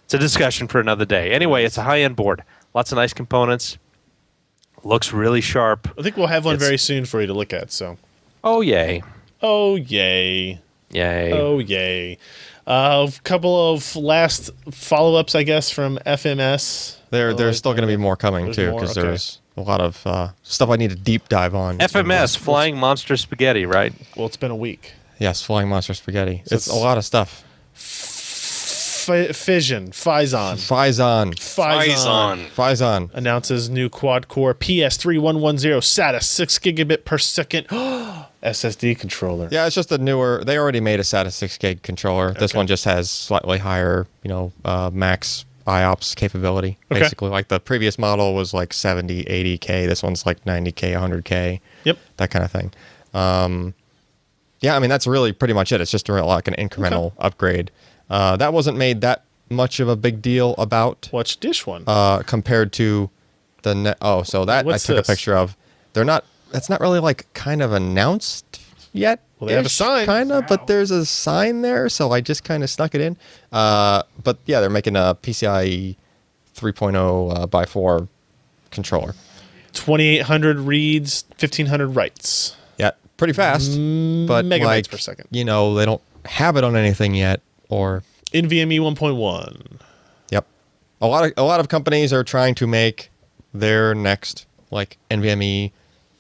it's a discussion for another day. Anyway, it's a high-end board. Lots of nice components. Looks really sharp. I think we'll have one very soon for you to look at. So. Oh, yay. Oh, yay. Yay. Oh, yay. A couple of last follow-ups, I guess, from FMS. There's still going to be more coming, too, because there's a lot of stuff I need to deep dive on. FMS, Flying Monster Spaghetti, right? Well, it's been a week. Yes, Flying Monster Spaghetti. So it's a lot of stuff. Phison announces new quad-core PS3110 SATA 6 gigabit per second SSD controller. Yeah, it's just a newer. They already made a SATA 6 gig controller. This one just has slightly higher, max IOPS capability. Basically, like the previous model was like 70, 80K. This one's like 90K, 100K. Yep, that kind of thing. Yeah, I mean that's really pretty much it. It's just like an incremental upgrade. That wasn't made that much of a big deal about. Watch dish one. Compared to the I took a picture of. They're not. That's not really like kind of announced yet. Well, they have a sign. Kind of, but there's a sign there, so I just kind of snuck it in. But yeah, they're making a PCIe 3.0 by 4 controller. 2,800 reads, 1,500 writes. Yeah, pretty fast, but megabytes like, per second. you know, they don't have it on anything yet, or NVMe 1.1. yep. A lot of companies are trying to make their next like NVMe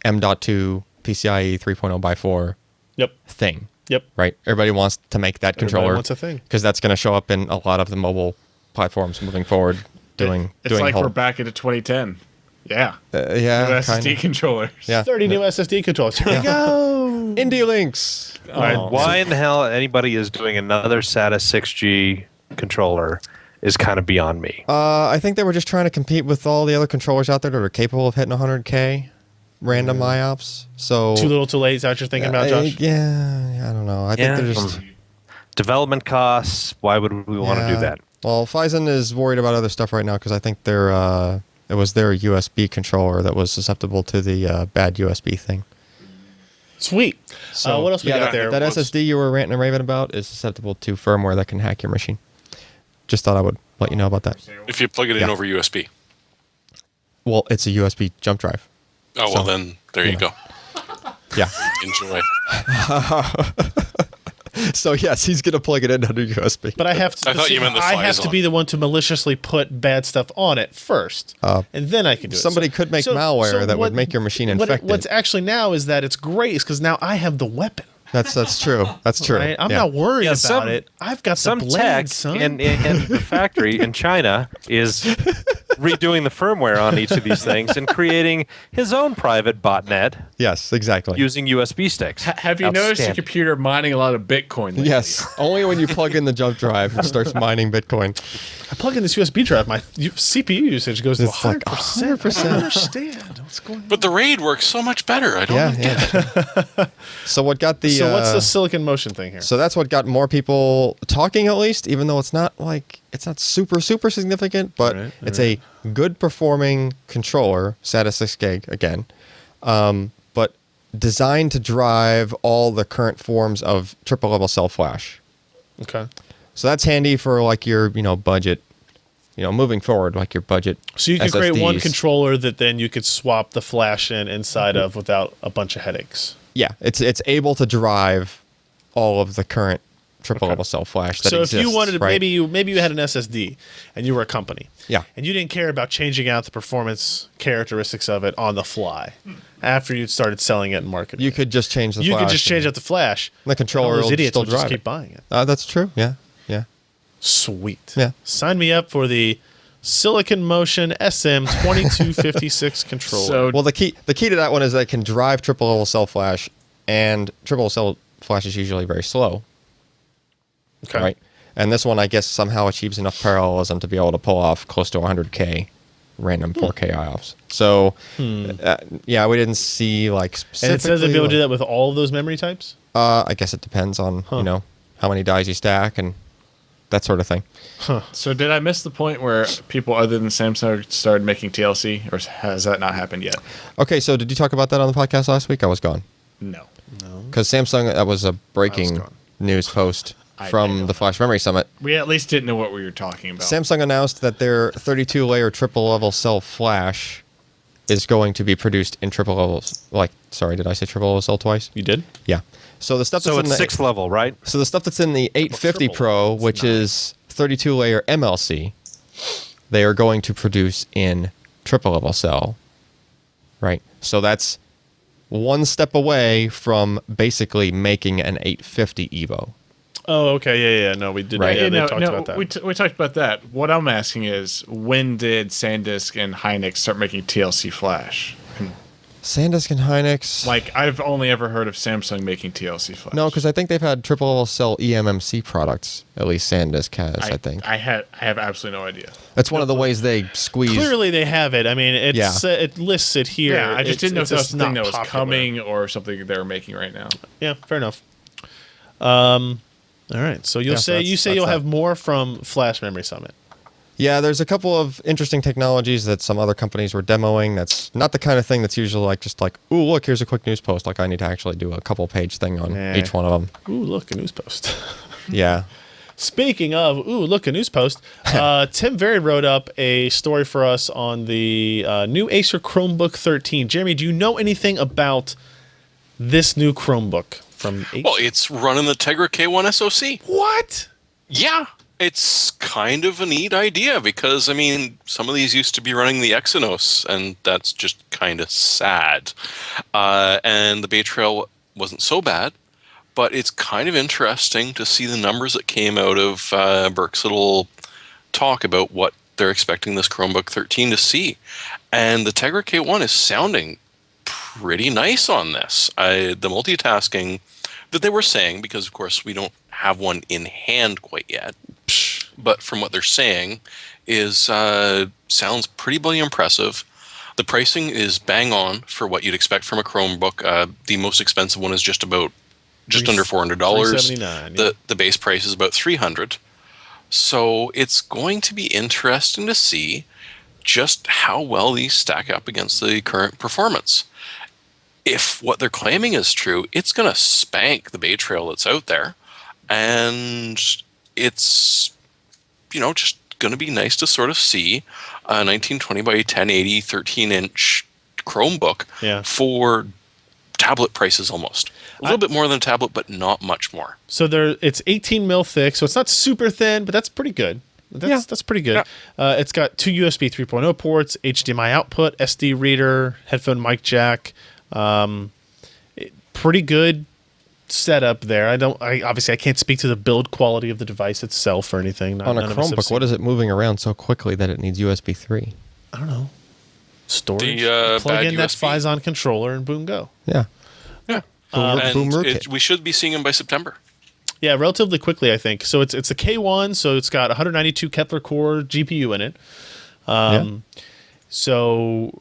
M.2 PCIe 3.0 by 4 Yep. thing. Yep. Right? Everybody wants to make that controller. Everybody wants a thing. Because that's going to show up in a lot of the mobile platforms moving forward. It's like we're back into 2010. Yeah. Yeah. SSD controllers. Yeah. 30 new SSD controllers. Here we go. Indie links. All right, why in the hell anybody is doing another SATA 6G controller is kind of beyond me. I think they were just trying to compete with all the other controllers out there that are capable of hitting 100K random IOPS. So Too little, too late. Is that what you're thinking about, Josh? Yeah, I don't know. I think they're just development costs. Why would we want to do that? Well, Phison is worried about other stuff right now because I think it was their USB controller that was susceptible to the bad USB thing. Sweet. So what else we got there? That SSD you were ranting and raving about is susceptible to firmware that can hack your machine. Just thought I would let you know about that. If you plug it in over USB. Well, it's a USB jump drive. Oh, well, then there you go. Yeah. Enjoy. So, yes, he's going to plug it in under USB. But I have to. I thought you meant the I have Phison. to be the one to maliciously put bad stuff on it first, and then I can do it. Somebody could make malware that would make your machine infected. What's actually now is that it's great because now I have the weapon. That's true. That's true. Right? I'm not worried about some- it. I've got Some the blade, tech son. in the factory in China is redoing the firmware on each of these things and creating his own private botnet Yes, exactly. using USB sticks. Have you noticed your Outstanding. computer mining a lot of Bitcoin lately? Yes, only when you plug in the jump drive, it starts mining Bitcoin. I plug in this USB drive. My CPU usage goes to It's like 100%. 100%. I don't understand what's going on. But the RAID works so much better. I don't get it. So what got the? So what's the Silicon Motion thing here? So that's what got more people talking, at least, even though it's not super significant, but it's a good performing controller, SATA 6 gig again, but designed to drive all the current forms of triple level cell flash. Okay. So that's handy for like your budget, moving forward, like your budget. So you could create one SSDs. controller that then you could swap the flash inside of without a bunch of headaches. Yeah, it's able to drive all of the current triple level cell flash that So exists. if you wanted to, right? maybe you had an SSD and you were a company. Yeah. And you didn't care about changing out the performance characteristics of it on the fly after you started selling it and marketing. You could just change the You flash. could just change out the flash. The controller and all those will idiots still will just drive keep it. buying it. That's true. Yeah. Sweet. Yeah. Sign me up for the Silicon Motion SM2256 controller. So Well, the key to that one is that it can drive triple level cell flash, and triple level cell flash is usually very slow. okay. Right. And this one, I guess, somehow achieves enough parallelism to be able to pull off close to 100K random 4K IOPS. So, yeah, we didn't see like specifically. And it says it'll be able to do that with all of those memory types? I guess it depends on how many dies you stack and that sort of thing. So did I miss the point where people other than Samsung started making TLC, or has that not happened yet? Okay, so did you talk about that on the podcast last week? I was gone No. because Samsung. That was a breaking gone. news post I from know. the Flash Memory Summit. We at least didn't know what we were talking about. Samsung announced that their 32-layer triple-level cell flash is going to be produced in triple levels. Sorry, did I say triple-level cell twice? You did? Yeah. So the stuff So that's it's in the 6th level, right? so the stuff that's in the 850 triple. Pro, It's which 9. is 32-layer MLC, they are going to produce in triple-level cell. Right. So that's one step away from basically making an 850 Evo. Oh, okay. Yeah. No, we did. Right. Yeah, they no, talked about that. We talked about that. What I'm asking is, when did SanDisk and Hynix start making TLC flash? And, SanDisk and Hynix. I've only ever heard of Samsung making TLC flash. No, because I think they've had triple-level cell eMMC products. At least SanDisk has, I think. I have absolutely no idea. That's one of the ways they squeeze. Clearly, they have it. I mean, it's it lists it here. Yeah, I just didn't know if that was just something that not was popular. coming or something they're making right now. Yeah, fair enough. All right. So you'll Yeah, say that's you'll that. have more from Flash Memory Summit. Yeah, there's a couple of interesting technologies that some other companies were demoing. That's not the kind of thing that's usually like just like, ooh, look, here's a quick news post. Like I need to actually do a couple page thing on each one of them. Ooh, look, a news post. Yeah. Speaking of, ooh, look, a news post. Tim Very wrote up a story for us on the new Acer Chromebook 13. Jeremy, do you know anything about this new Chromebook from Acer? Well, it's running the Tegra K1 SoC. What? Yeah, it's kind of a neat idea because, I mean, some of these used to be running the Exynos, and that's just kind of sad. And the Bay Trail wasn't so bad, but it's kind of interesting to see the numbers that came out of Burke's little talk about what they're expecting this Chromebook 13 to see. And the Tegra K1 is sounding pretty nice on this. The multitasking that they were saying, because of course we don't have one in hand quite yet, but from what they're saying is sounds pretty bloody impressive. The pricing is bang on for what you'd expect from a Chromebook. The most expensive one is just under $400. $379, The base price is about $300. So it's going to be interesting to see just how well these stack up against the current performance. If what they're claiming is true, it's going to spank the Bay Trail that's out there. And it's, just going to be nice to sort of see a 1920 by 1080 13-inch Chromebook for tablet prices almost. A little bit more than a tablet, but not much more. So it's 18 mil thick, so it's not super thin, but that's pretty good. That's pretty good. Yeah. It's got two USB 3.0 ports, HDMI output, SD reader, headphone mic jack. Pretty good setup there. Obviously I can't speak to the build quality of the device itself or anything. On a Chromebook, what is it moving around so quickly that it needs USB 3? I don't know. Storage. Plug in that USB. Phison controller and boom, go. Yeah. Yeah. We should be seeing them by September. Yeah, relatively quickly, I think. So it's a K1, so it's got 192 Kepler core GPU in it. So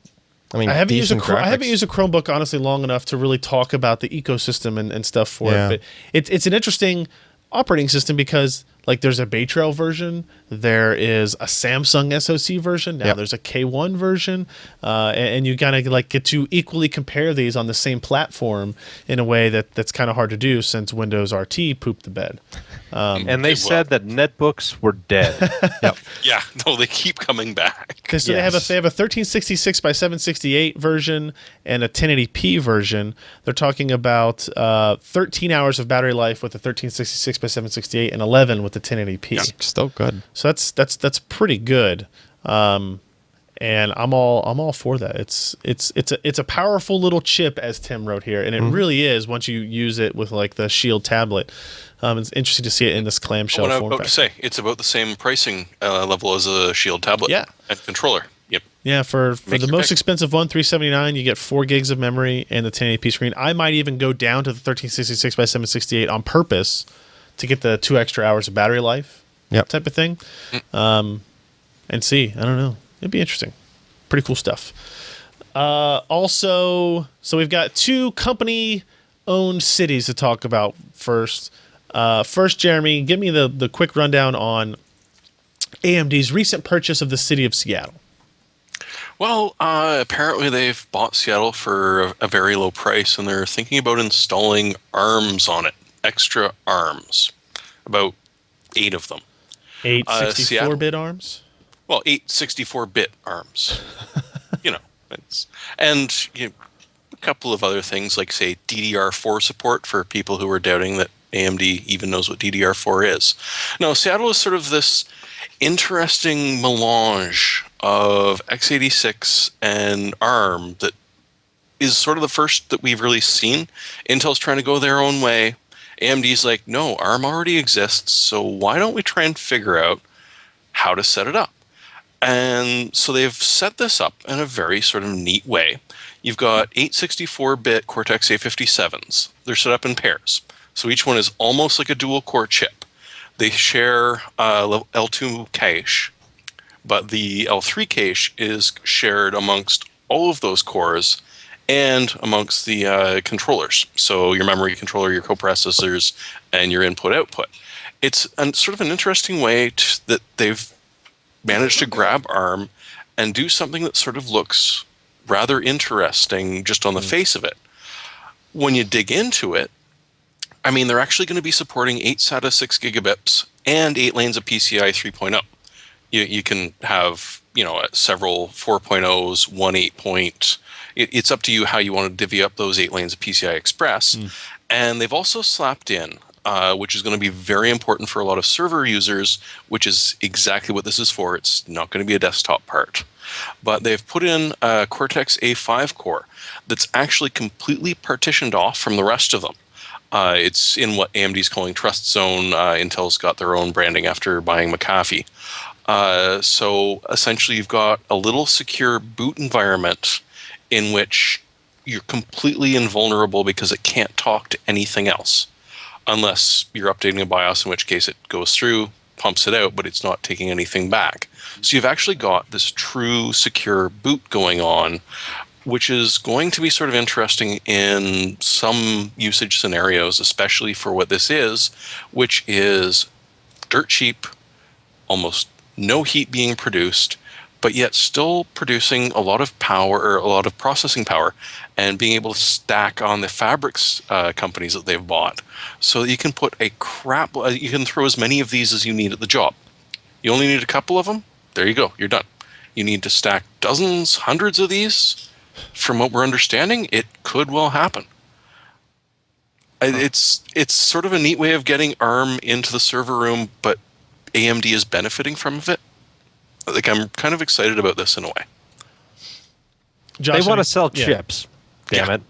I haven't used a Chromebook honestly long enough to really talk about the ecosystem and stuff for it. But it's an interesting operating system because there's a Bay Trail version, there is a Samsung SoC version, now there's a K1 version, and you kind of get to equally compare these on the same platform in a way that's kind of hard to do since Windows RT pooped the bed. And they said that netbooks were dead. Yeah, no, they keep coming back. So they have a 1366 by 768 version and a 1080p version. They're talking about 13 hours of battery life with the 1366 by 768 and 11 with the 1080p. Yeah, still good. So that's pretty good. And I'm all for that. It's a powerful little chip, as Tim wrote here, and it really is once you use it with the Shield tablet. It's interesting to see it in this clamshell form factor. What I was about to say, it's about the same pricing level as a Shield tablet and controller. Yep. Yeah, for the most expensive one, $379, you get 4 gigs of memory and the 1080p screen. I might even go down to the 1366 by 768 on purpose to get the 2 extra hours of battery life type of thing. And see. I don't know. It'd be interesting. Pretty cool stuff. Also, so we've got 2 company-owned cities to talk about first. First, Jeremy, give me the quick rundown on AMD's recent purchase of the city of Seattle. Well, apparently they've bought Seattle for a very low price, and they're thinking about installing ARMs on it, extra ARMs, about 8 of them. 8 64-bit ARMs? Well, 8 64-bit ARMs. A couple of other things, like, say, DDR4 support for people who are doubting that AMD even knows what DDR4 is. Now, Seattle is sort of this interesting melange of x86 and ARM that is sort of the first that we've really seen. Intel's trying to go their own way. AMD's like, no, ARM already exists, so why don't we try and figure out how to set it up? And so they've set this up in a very sort of neat way. You've got 8 64-bit Cortex A57s. They're set up in pairs. So each one is almost like a dual-core chip. They share L2 cache, but the L3 cache is shared amongst all of those cores and amongst the controllers. So your memory controller, your coprocessors, and your input-output. It's sort of an interesting way that they've managed to grab ARM and do something that sort of looks rather interesting just on the face of it. When you dig into it, I mean, they're actually going to be supporting 8 SATA 6 gigabits and 8 lanes of PCI 3.0. You can have, several 4.0s, one 8 point. It's up to you how you want to divvy up those 8 lanes of PCI Express. And they've also slapped in, which is going to be very important for a lot of server users, which is exactly what this is for. It's not going to be a desktop part. But they've put in a Cortex A5 core that's actually completely partitioned off from the rest of them. It's in what AMD's calling Trust Zone. Intel's got their own branding after buying McAfee. So essentially you've got a little secure boot environment in which you're completely invulnerable because it can't talk to anything else. Unless you're updating a BIOS, in which case it goes through, pumps it out, but it's not taking anything back. So you've actually got this true secure boot going on, which is going to be sort of interesting in some usage scenarios, especially for what this is, which is dirt cheap, almost no heat being produced, but yet still producing a lot of power, or a lot of processing power, and being able to stack on the fabrics companies that they've bought. So that you can put you can throw as many of these as you need at the job. You only need a couple of them, there you go, you're done. You need to stack dozens, hundreds of these. From what we're understanding, it could well happen. It's sort of a neat way of getting ARM into the server room, but AMD is benefiting from it. Like, I'm kind of excited about this in a way. Josh, they want to sell chips, damn it.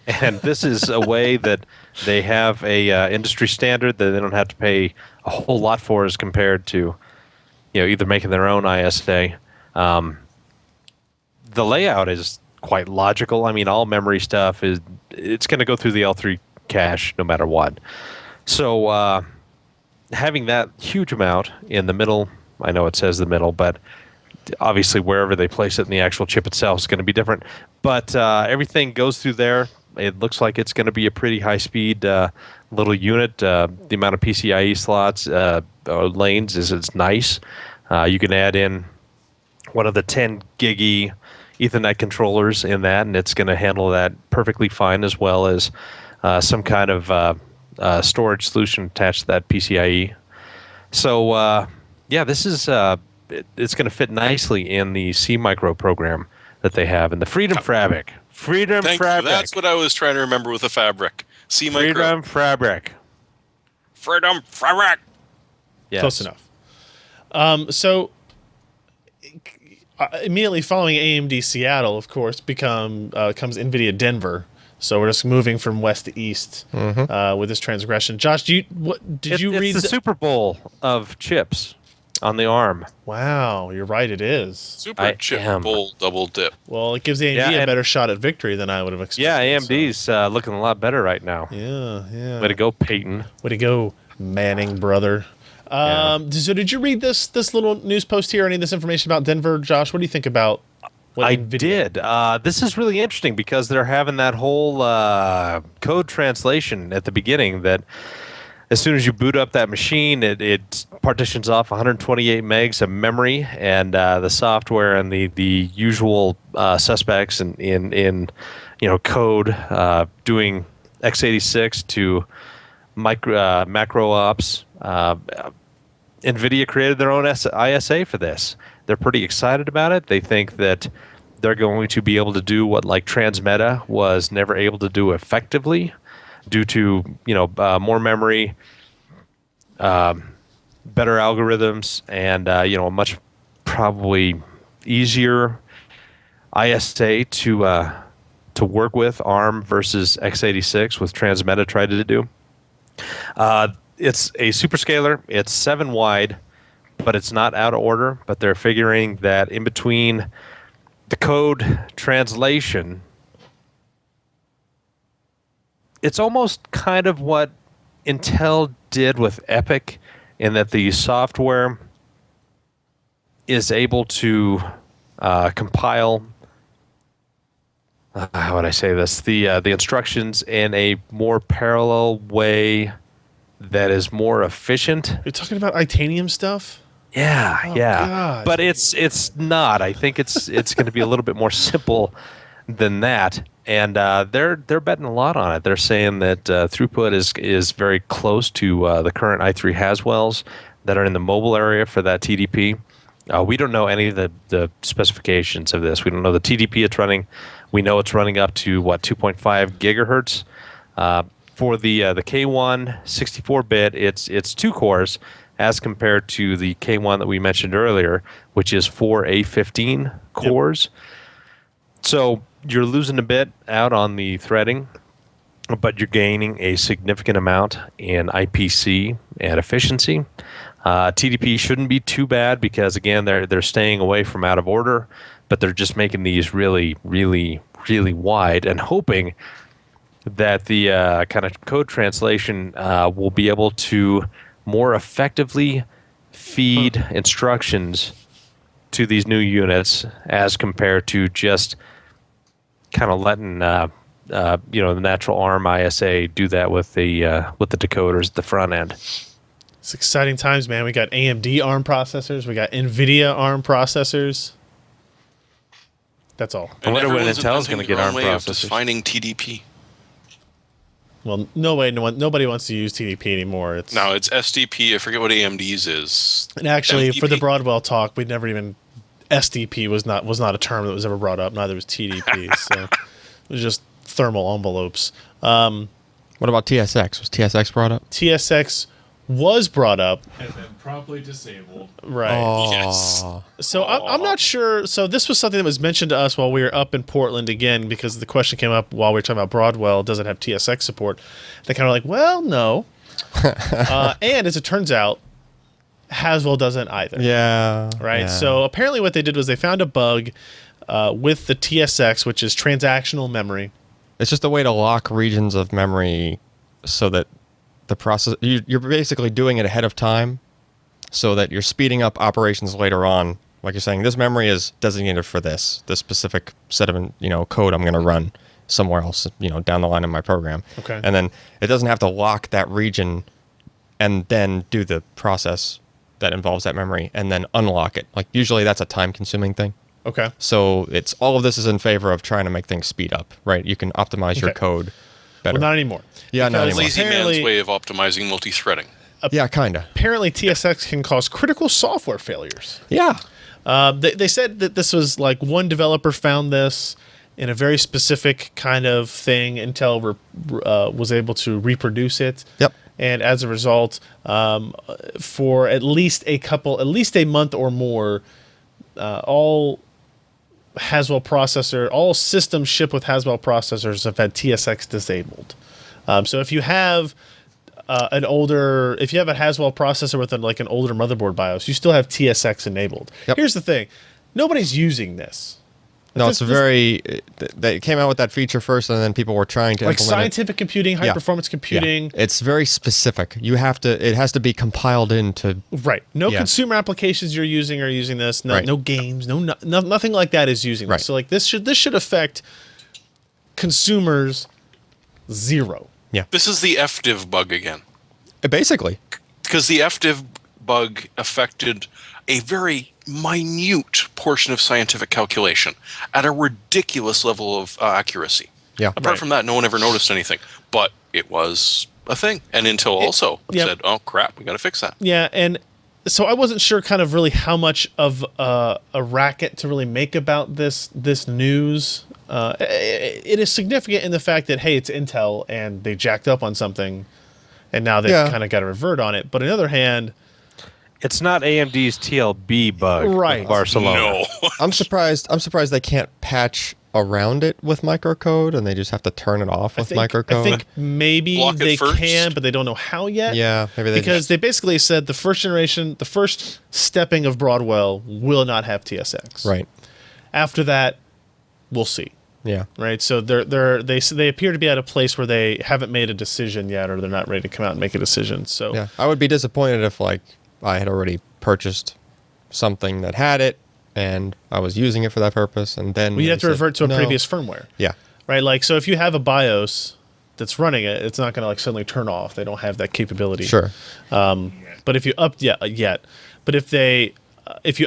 And this is a way that they have a industry standard that they don't have to pay a whole lot for as compared to, either making their own ISA. The layout is quite logical. I mean, all memory stuff it's going to go through the L3 cache no matter what. So having that huge amount in the middle, I know it says the middle, but obviously wherever they place it in the actual chip itself is going to be different. But everything goes through there. It looks like it's going to be a pretty high-speed little unit. The amount of PCIe slots or lanes is nice. You can add in one of the 10 gig Ethernet controllers in that, and it's going to handle that perfectly fine, as well as some kind of storage solution attached to that PCIe. So, this is it's going to fit nicely in the C Micro program that they have in the Freedom Fabric. Fabric. That's what I was trying to remember with the fabric. C Micro. Freedom Fabric. Yes. Close enough. So immediately following AMD Seattle, of course, comes NVIDIA Denver. So we're just moving from west to east with this transgression. Josh, did you read the Super Bowl of chips on the ARM? Wow, you're right. It is Super Chip Bowl double dip. Well, it gives AMD a better shot at victory than I would have expected. Yeah, AMD's looking a lot better right now. Yeah. Way to go, Peyton. Way to go, Manning brother. So did you read this little news post here? Any of this information about Denver, Josh? What do you think about? I did. This is really interesting because they're having that whole code translation at the beginning that as soon as you boot up that machine, it partitions off 128 megs of memory, and the software and the usual suspects in code doing x86 to macro ops. NVIDIA created their own ISA for this. They're pretty excited about it. They think that they're going to be able to do what Transmeta was never able to do effectively due to more memory, better algorithms, and a much probably easier ISA to work with ARM versus x86 with Transmeta tried to do. It's a superscaler. It's 7 wide, but it's not out of order. But they're figuring that in between the code translation, it's almost kind of what Intel did with EPYC, in that the software is able to compile. How would I say this? The instructions in a more parallel way that is more efficient. You're talking about Itanium stuff? Yeah, yeah. God. But it's not. I think it's going to be a little bit more simple than that. And they're betting a lot on it. They're saying that throughput is very close to the current i3 Haswells that are in the mobile area for that TDP. We don't know any of the specifications of this. We don't know the TDP it's running. We know it's running up to 2.5 gigahertz. For the K1 64-bit, it's 2 cores as compared to the K1 that we mentioned earlier, which is 4 A15 cores. Yep. So you're losing a bit out on the threading, but you're gaining a significant amount in IPC and efficiency. TDP shouldn't be too bad because, again, they're staying away from out of order, but they're just making these really, really, really wide and hoping that the kind of code translation will be able to more effectively feed instructions to these new units as compared to just kind of letting the natural ARM ISA do that with the decoders at the front end. It's exciting times, man. We got AMD ARM processors. We got NVIDIA ARM processors. That's all. I wonder when everyone's Intel's going to get ARM way of processors. defining TDP. Well, nobody wants to use TDP anymore. It's SDP. I forget what AMD's is. And actually, MDP? for the Broadwell talk, we never even SDP was not a term that was ever brought up. Neither was TDP. So it was just thermal envelopes. What about TSX? Was TSX brought up? TSX was brought up. And then promptly disabled. Right. Oh. Yes. So I'm not sure. So this was something that was mentioned to us while we were up in Portland again, because the question came up while we were talking about Broadwell. Does it have TSX support? They kind of like, well, no. And as it turns out, Haswell doesn't either. Yeah. Right. Yeah. So apparently what they did was they found a bug with the TSX, which is transactional memory. It's just a way to lock regions of memory so that the process, you're basically doing it ahead of time so that you're speeding up operations later on. Like you're saying, this memory is designated for this specific set of, code I'm going to run somewhere else, down the line in my program. Okay. And then it doesn't have to lock that region and then do the process that involves that memory and then unlock it. Like usually that's a time consuming thing. Okay. So it's all of this is in favor of trying to make things speed up, right? You can optimize your Okay. code better. Well, not anymore. Yeah, not Because anymore. Lazy man's apparently- way of optimizing multi-threading. Yeah, kind of. Apparently, TSX can cause critical software failures. Yeah. They said that this was like one developer found this in a very specific kind of thing. Intel was able to reproduce it. Yep. And as a result, for at least a month or more, all systems shipped with Haswell processors have had TSX disabled. So if you have a Haswell processor with an older motherboard BIOS, you still have TSX enabled. Yep. Here's the thing: nobody's using this. No, they came out with that feature first, and then people were trying to Like implement scientific computing, high Yeah. performance computing. Yeah. It's very specific. It has to be compiled into. Right. No Yeah. consumer applications you're using are using this. No, Right. no games. Nothing like that is using Right. this. So this should affect consumers zero. Yeah. This is the FDiv bug again. Basically. Because the FDiv bug affected a very minute portion of scientific calculation at a ridiculous level of accuracy. Yeah. Apart Right. from that, no one ever noticed anything. But it was a thing. And Intel also yeah. said, oh, crap, we got to fix that. Yeah, and so I wasn't sure kind of really how much of a racket to really make about this news. It is significant in the fact that, hey, it's Intel and they jacked up on something and now they've kind of got to revert on it. But on the other hand, It's not AMD's TLB bug, Right. with Barcelona. No. I'm surprised they can't patch around it with microcode and they just have to turn it off with microcode. I think maybe Block it they first. can, but they don't know how yet. Yeah, maybe they because they basically said the first stepping of Broadwell will not have TSX. Right. After that, we'll see. Yeah. Right, so they appear to be at a place where they haven't made a decision yet, or they're not ready to come out and make a decision. So Yeah. I would be disappointed if I had already purchased something that had it and I was using it for that purpose and then you have to they revert to a said, "No." previous firmware. Yeah. Right, so if you have a BIOS that's running it, it's not going to suddenly turn off. They don't have that capability. Sure. But if you But if you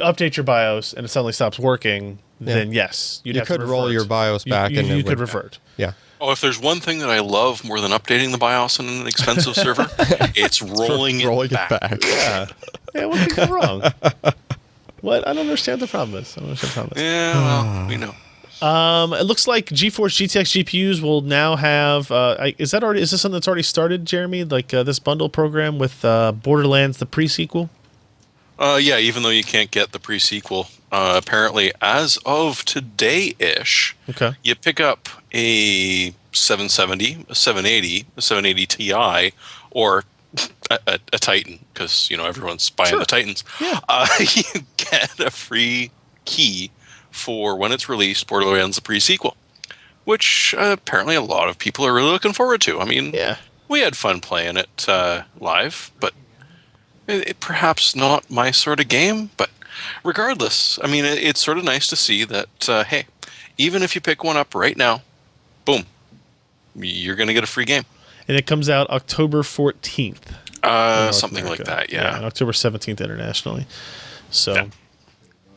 update your BIOS and it suddenly stops working, then yes, you have could to roll your BIOS back, and you it could would- revert. Yeah. Oh, if there's one thing that I love more than updating the BIOS on an expensive server, it's rolling it back. Yeah. What could go wrong? What? I don't understand the problem is. Yeah, well, we know. It looks like GeForce GTX GPUs will now have. Is this something that's already started, Jeremy? Like this bundle program with Borderlands, the pre-sequel? Yeah, even though you can't get the pre-sequel, apparently as of today-ish, Okay. you pick up a 770, a 780, a 780 Ti, or a Titan, because everyone's buying the Titans. Yeah. You get a free key for when it's released, Borderlands the pre-sequel, which apparently a lot of people are really looking forward to. I mean, we had fun playing it live, but it perhaps not my sort of game. But regardless, I mean, it's sort of nice to see that, hey, even if you pick one up right now, boom, you're going to get a free game. And it comes out October 14th. Something America. like that, yeah. And October 17th internationally. So. Yeah.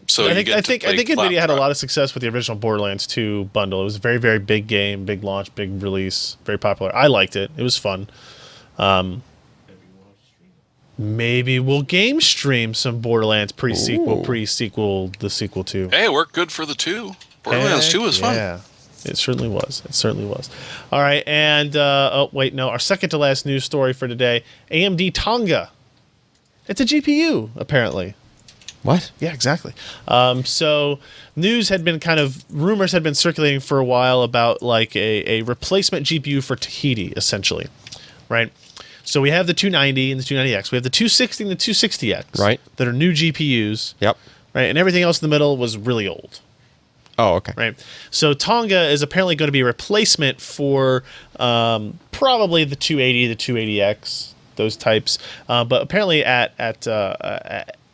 So I think NVIDIA had a lot of success with the original Borderlands 2 bundle. It was a very, very big game, big launch, big release, very popular. I liked it. It was fun. Maybe we'll game stream some Borderlands pre-sequel, the sequel 2. Hey, it worked good for the 2. Borderlands 2 was fun. Yeah, it certainly was. All right, and our second to last news story for today, AMD Tonga. It's a GPU, apparently. What? Yeah, exactly. So rumors had been circulating for a while about like a replacement GPU for Tahiti, essentially, right? So we have the 290 and the 290X. We have the 260 and the 260X, right? That are new GPUs. Yep. Right, and everything else in the middle was really old. Oh, okay. Right. So Tonga is apparently going to be a replacement for probably the 280, the 280X, those types. But apparently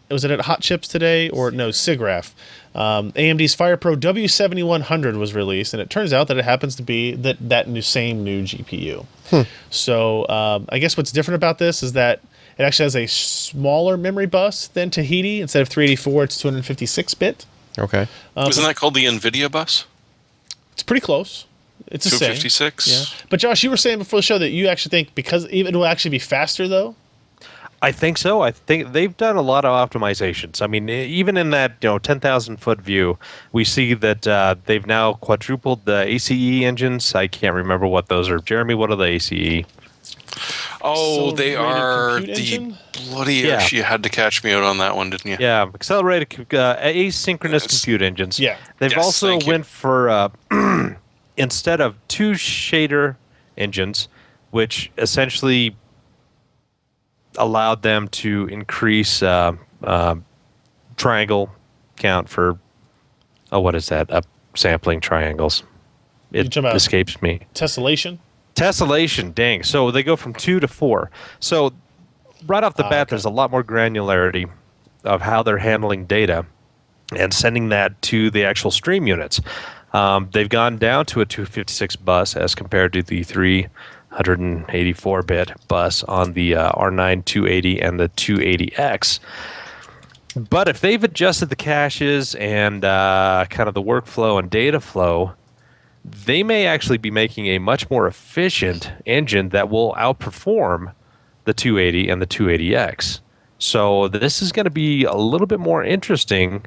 was it at Hot Chips today or no, SIGGRAPH? AMD's FirePro W7100 was released, and it turns out that it happens to be that same new GPU. So I guess what's different about this is that it actually has a smaller memory bus than Tahiti. Instead of 384, it's 256-bit. Okay. Isn't that called the NVIDIA bus? It's pretty close. It's the same. 256? Yeah. But Josh, you were saying before the show that you actually think because it will actually be faster, though? I think so. I think they've done a lot of optimizations. I mean, even in that 10,000-foot view, we see that they've now quadrupled the ACE engines. I can't remember what those are. Jeremy, what are the ACE? Oh, they Accelerated are compute the engine? bloody. Yeah. You had to catch me out on that one, didn't you? Yeah, accelerated asynchronous compute engines. Yeah. They've Yes, also thank you. went for instead of 2 shader engines, which essentially allowed them to increase triangle count for what is that? Sampling triangles. It talking about escapes me. Tessellation? Tessellation, dang. So they go from 2 to 4. So right off the bat, okay. there's a lot more granularity of how they're handling data and sending that to the actual stream units. They've gone down to a 256 bus as compared to the 384-bit bus on the R9 280 and the 280X. But if they've adjusted the caches and kind of the workflow and data flow, they may actually be making a much more efficient engine that will outperform the 280 and the 280X. So this is going to be a little bit more interesting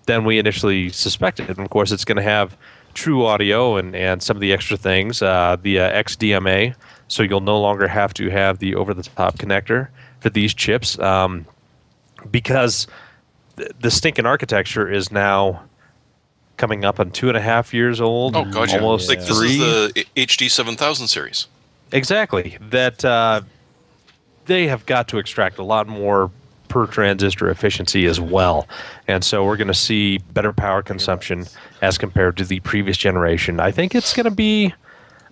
than we initially suspected. And of course, it's going to have true audio and some of the extra things, the XDMA, so you'll no longer have to have the over-the-top connector for these chips because the stinking architecture is now coming up on 2.5 years old. Oh, God, yeah. Almost Like, 3. this is the HD 7000 series. Exactly. That they have got to extract a lot more per transistor efficiency as well. And so we're going to see better power consumption as compared to the previous generation. I think it's going to be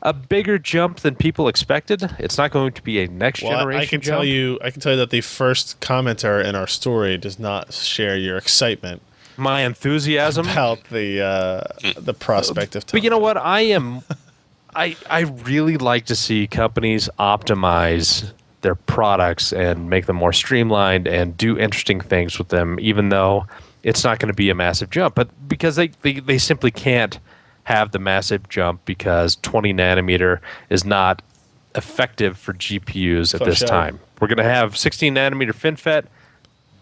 a bigger jump than people expected. It's not going to be a next generation I can jump. tell you that the first commenter in our story does not share your excitement My enthusiasm. about the prospect of time. But you know what? I really like to see companies optimize their products and make them more streamlined and do interesting things with them, even though it's not going to be a massive jump. But because they simply can't have the massive jump because 20 nanometer is not effective for GPUs at this time. We're going to have 16 nanometer FinFET.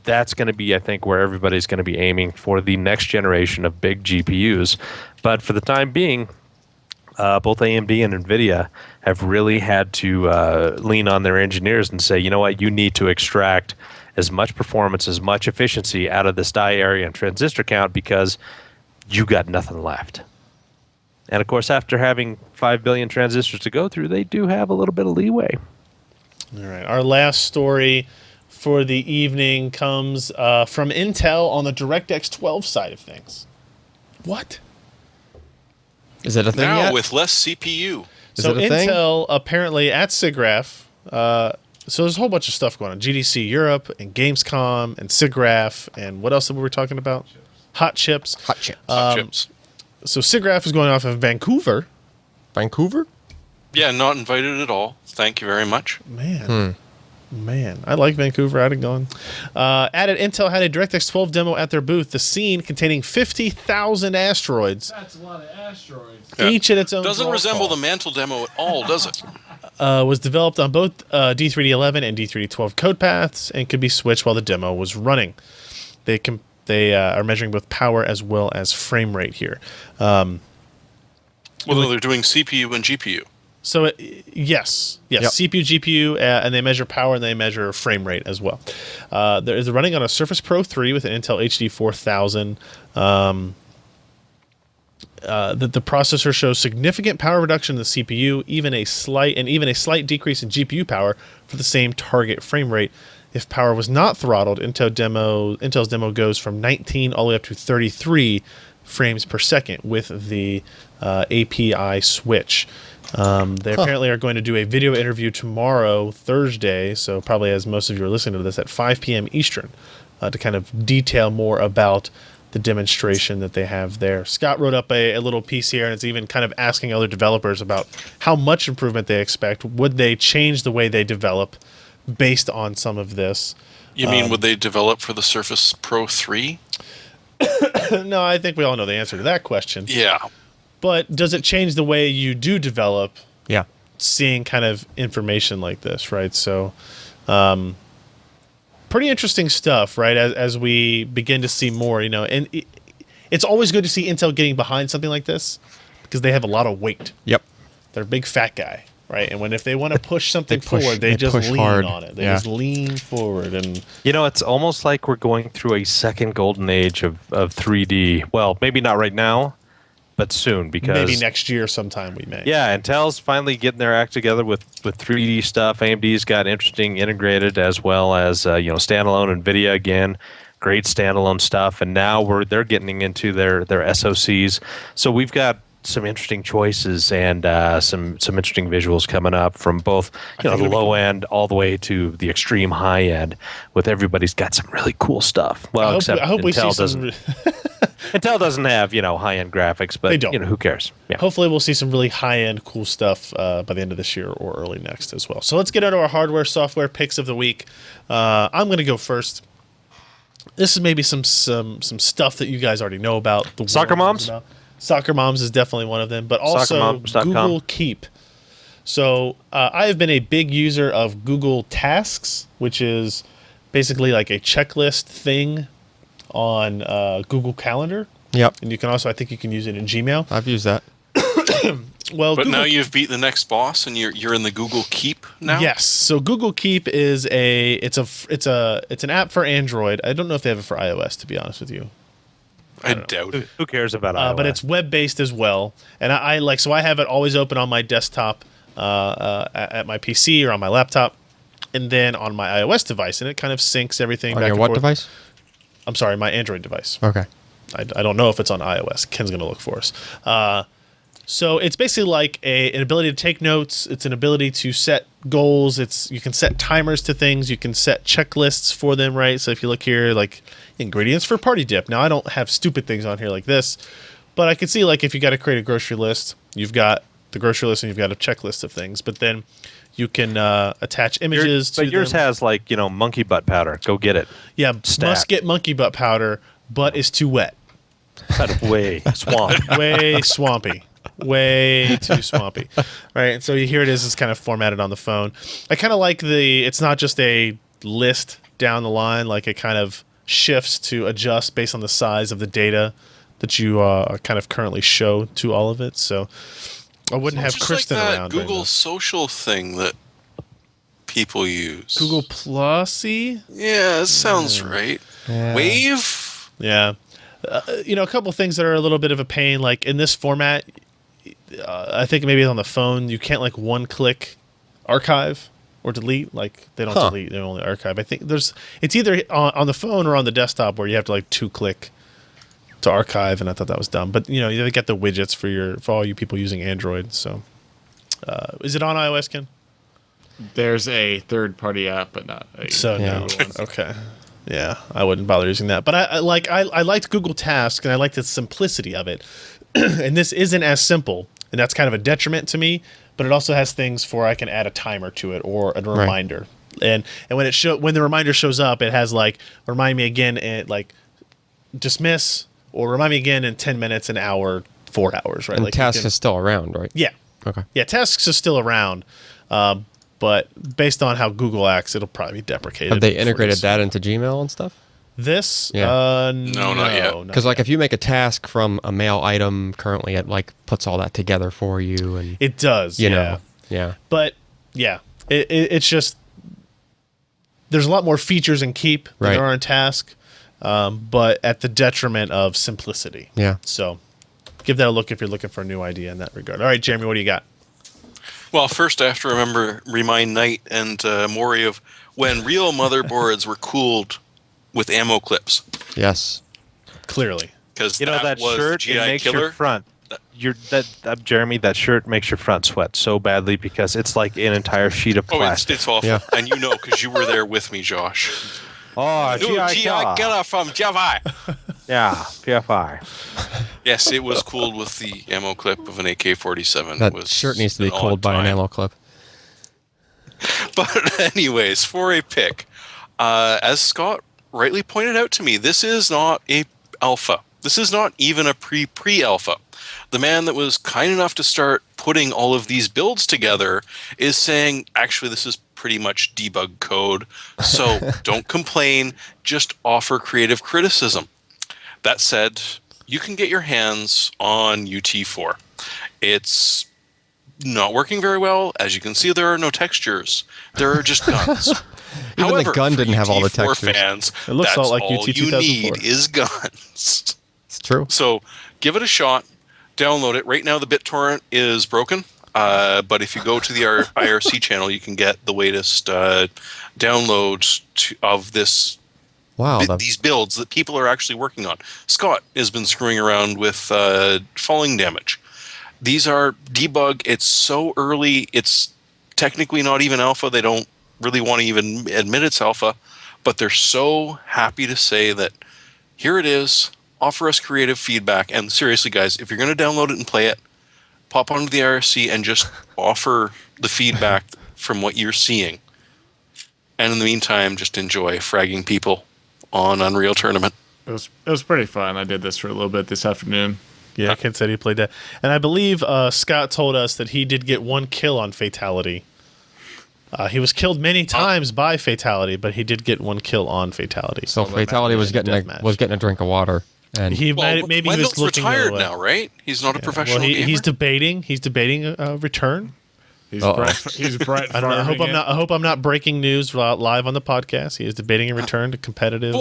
That's going to be, I think, where everybody's going to be aiming for the next generation of big GPUs. But for the time being, both AMD and NVIDIA have really had to lean on their engineers and say, you know what, you need to extract as much performance, as much efficiency out of this die area and transistor count because you got nothing left. And of course, after having 5 billion transistors to go through, they do have a little bit of leeway. All right. Our last story for the evening comes from Intel on the DirectX 12 side of things. What? Is it a thing now yet? with less CPU. So it a thing? Intel apparently at SIGGRAPH, so there's a whole bunch of stuff going on. GDC Europe and Gamescom and SIGGRAPH and what else that we were talking about? Hot chips. Hot chips. Hot chips. So SIGGRAPH is going off in Vancouver. Vancouver? Yeah, not invited at all. Thank you very much. Man, I like Vancouver. I'd have gone. Added Intel had a DirectX 12 demo at their booth. The scene containing 50,000 asteroids. That's a lot of asteroids. Each in its own. Doesn't draw resemble call. the Mantle demo at all, does it? Was developed on both D3D11 and D3D12 code paths and could be switched while the demo was running. They are measuring both power as well as frame rate here. Well, no, they're doing CPU and GPU. So yes, Yep. CPU, GPU, and they measure power and they measure frame rate as well. There is running on a Surface Pro 3 with an Intel HD 4000. The processor shows significant power reduction in the CPU, even a slight decrease in GPU power for the same target frame rate. If power was not throttled, Intel's demo goes from 19 all the way up to 33 frames per second with the API switch. They apparently are going to do a video interview tomorrow, Thursday, so probably as most of you are listening to this, at 5 p.m. Eastern, to kind of detail more about the demonstration that they have there. Scott wrote up a little piece here, and it's even kind of asking other developers about how much improvement they expect. Would they change the way they develop based on some of this? You mean would they develop for the Surface Pro 3? No, I think we all know the answer to that question. Yeah. But does it change the way you do develop Yeah. seeing kind of information like this, right? So pretty interesting stuff, right? As we begin to see more, and it's always good to see Intel getting behind something like this because they have a lot of weight. Yep. They're a big fat guy, right? And if they want to push something They push- forward, they they just push lean hard. on it. They Yeah. just lean forward. And It's almost like we're going through a second golden age of 3D. Well, maybe not right now, but soon, because maybe next year sometime we may. Yeah, Intel's finally getting their act together with 3D stuff. AMD's got interesting integrated as well as standalone NVIDIA again, great standalone stuff, and now they're getting into their SoCs. So we've got some interesting choices and some interesting visuals coming up from both the low end all the way to the extreme high end. With everybody's got some really cool stuff. Well, except I hope we see Intel some. doesn't. Intel doesn't have high end graphics, but They don't. who cares? Yeah. Hopefully, we'll see some really high-end, cool stuff by the end of this year or early next as well. So let's get into our hardware, software picks of the week. I'm going to go first. This is maybe some stuff that you guys already know about. The Soccer world knows moms? about. Soccer Moms is definitely one of them, but also SoccerMoms.com. Google Keep. So I have been a big user of Google Tasks, which is basically like a checklist thing on Google Calendar. Yep. And you can also, I think you can use it in Gmail. I've used that. Well, But Google now you've beat the next boss, and you're in the Google Keep now. Yes. So Google Keep is it's an app for Android. I don't know if they have it for iOS, to be honest with you. I doubt it. Who cares about iOS? But it's web based as well, and I have it always open on my desktop, at my PC or on my laptop, and then on my iOS device, and it kind of syncs everything. On back your and what forth. device? I'm sorry, my Android device. Okay. I don't know if it's on iOS. Ken's going to look for us. So it's basically like an ability to take notes. It's an ability to set goals. You can set timers to things. You can set checklists for them, right? So if you look here, like ingredients for party dip. Now, I don't have stupid things on here like this, but I can see like if you got to create a grocery list, you've got the grocery list and you've got a checklist of things. But then You can attach images to but yours them. has like monkey butt powder. Go get it. Yeah, Stat. must get monkey butt powder, but it's too wet. Kind of way swamp. Way swampy. Way too swampy. Right, so here it is. It's kind of formatted on the phone. I kind of like it's not just a list down the line, like it kind of shifts to adjust based on the size of the data that you kind of currently show to all of it. So I wouldn't have Just Kristen like that around. doing Google this. social thing that people use. Google Plusy? Yeah, that sounds right. Yeah. Wave? Yeah. A couple things that are a little bit of a pain, like in this format, I think maybe on the phone, you can't like one-click archive or delete. Like they don't delete, they only archive. I think it's either on the phone or on the desktop where you have to like two-click to archive, and I thought that was dumb. But you get the widgets for all you people using Android. So, is it on iOS, Ken? There's a third-party app, but not a No. Google one. Okay. Yeah, I wouldn't bother using that. But I liked Google Tasks, and I liked the simplicity of it. And this isn't as simple, and that's kind of a detriment to me. But it also has things for I can add a timer to it or a reminder. And when when the reminder shows up, it has like remind me again and like dismiss or remind me again in 10 minutes, an hour, 4 hours, right? And like Tasks is still around, right? Yeah. Okay. Yeah, Tasks is still around. But based on how Google acts, it'll probably be deprecated. Have they integrated pretty that into Gmail and stuff? This? Yeah. No, not yet. Because like if you make a task from a mail item, currently it like puts all that together for you, and It does, you yeah. know, yeah. But yeah, it's just there's a lot more features in Keep than Right. there are in Task, but at the detriment of simplicity. Yeah. So give that a look if you're looking for a new idea in that regard. All right, Jeremy, what do you got? Well, first I have to remind Knight and Maury of when real motherboards were cooled with ammo clips. Yes. Clearly. Because that was shirt, GI it makes Killer. your front. Jeremy, that shirt makes your front sweat so badly because it's like an entire sheet of Oh, plastic. it's awful. Yeah. And you know because you were there with me, Josh. Oh, New GI Killer from Java. Yeah, PFI. Yes, it was cooled with the ammo clip of an AK-47. That It was shirt needs to be an odd cooled by an time. ammo clip. But anyways, for a pick, as Scott rightly pointed out to me, this is not a alpha. This is not even a pre-alpha. The man that was kind enough to start putting all of these builds together is saying, actually, this is pretty much debug code. So don't complain, just offer creative criticism. That said, you can get your hands on UT4. It's not working very well. As you can see, there are no textures. There are just guns. Even the However, gun for didn't have all the UT4 textures. fans, It looks that's all like all UT you 2004. need is guns. It's true. So give it a shot. Download it. Right now, the BitTorrent is broken. But if you go to the IRC channel, you can get the latest downloads of this Wow. these builds that people are actually working on. Scott has been screwing around with falling damage. These are debug. It's so early. It's technically not even alpha. They don't really want to even admit it's alpha, but they're so happy to say that here it is. Offer us creative feedback. And seriously, guys, if you're going to download it and play it, pop onto the IRC and just offer the feedback from what you're seeing. And in the meantime, just enjoy fragging people on Unreal Tournament. It was pretty fun. I did this for a little bit this afternoon. Yeah, Ken said he played that. And I believe Scott told us that he did get one kill on Fatality. He was killed many times by Fatality, but he did get one kill on Fatality. So Fatality was getting a drink of water, and Maybe he was Wendell's looking the other retired way. now, right? He's not a professional Well, gamer. he's debating a return. He's Uh-oh. Brett I don't know. I farming hope I'm not breaking news live on the podcast. He is debating a return to competitive.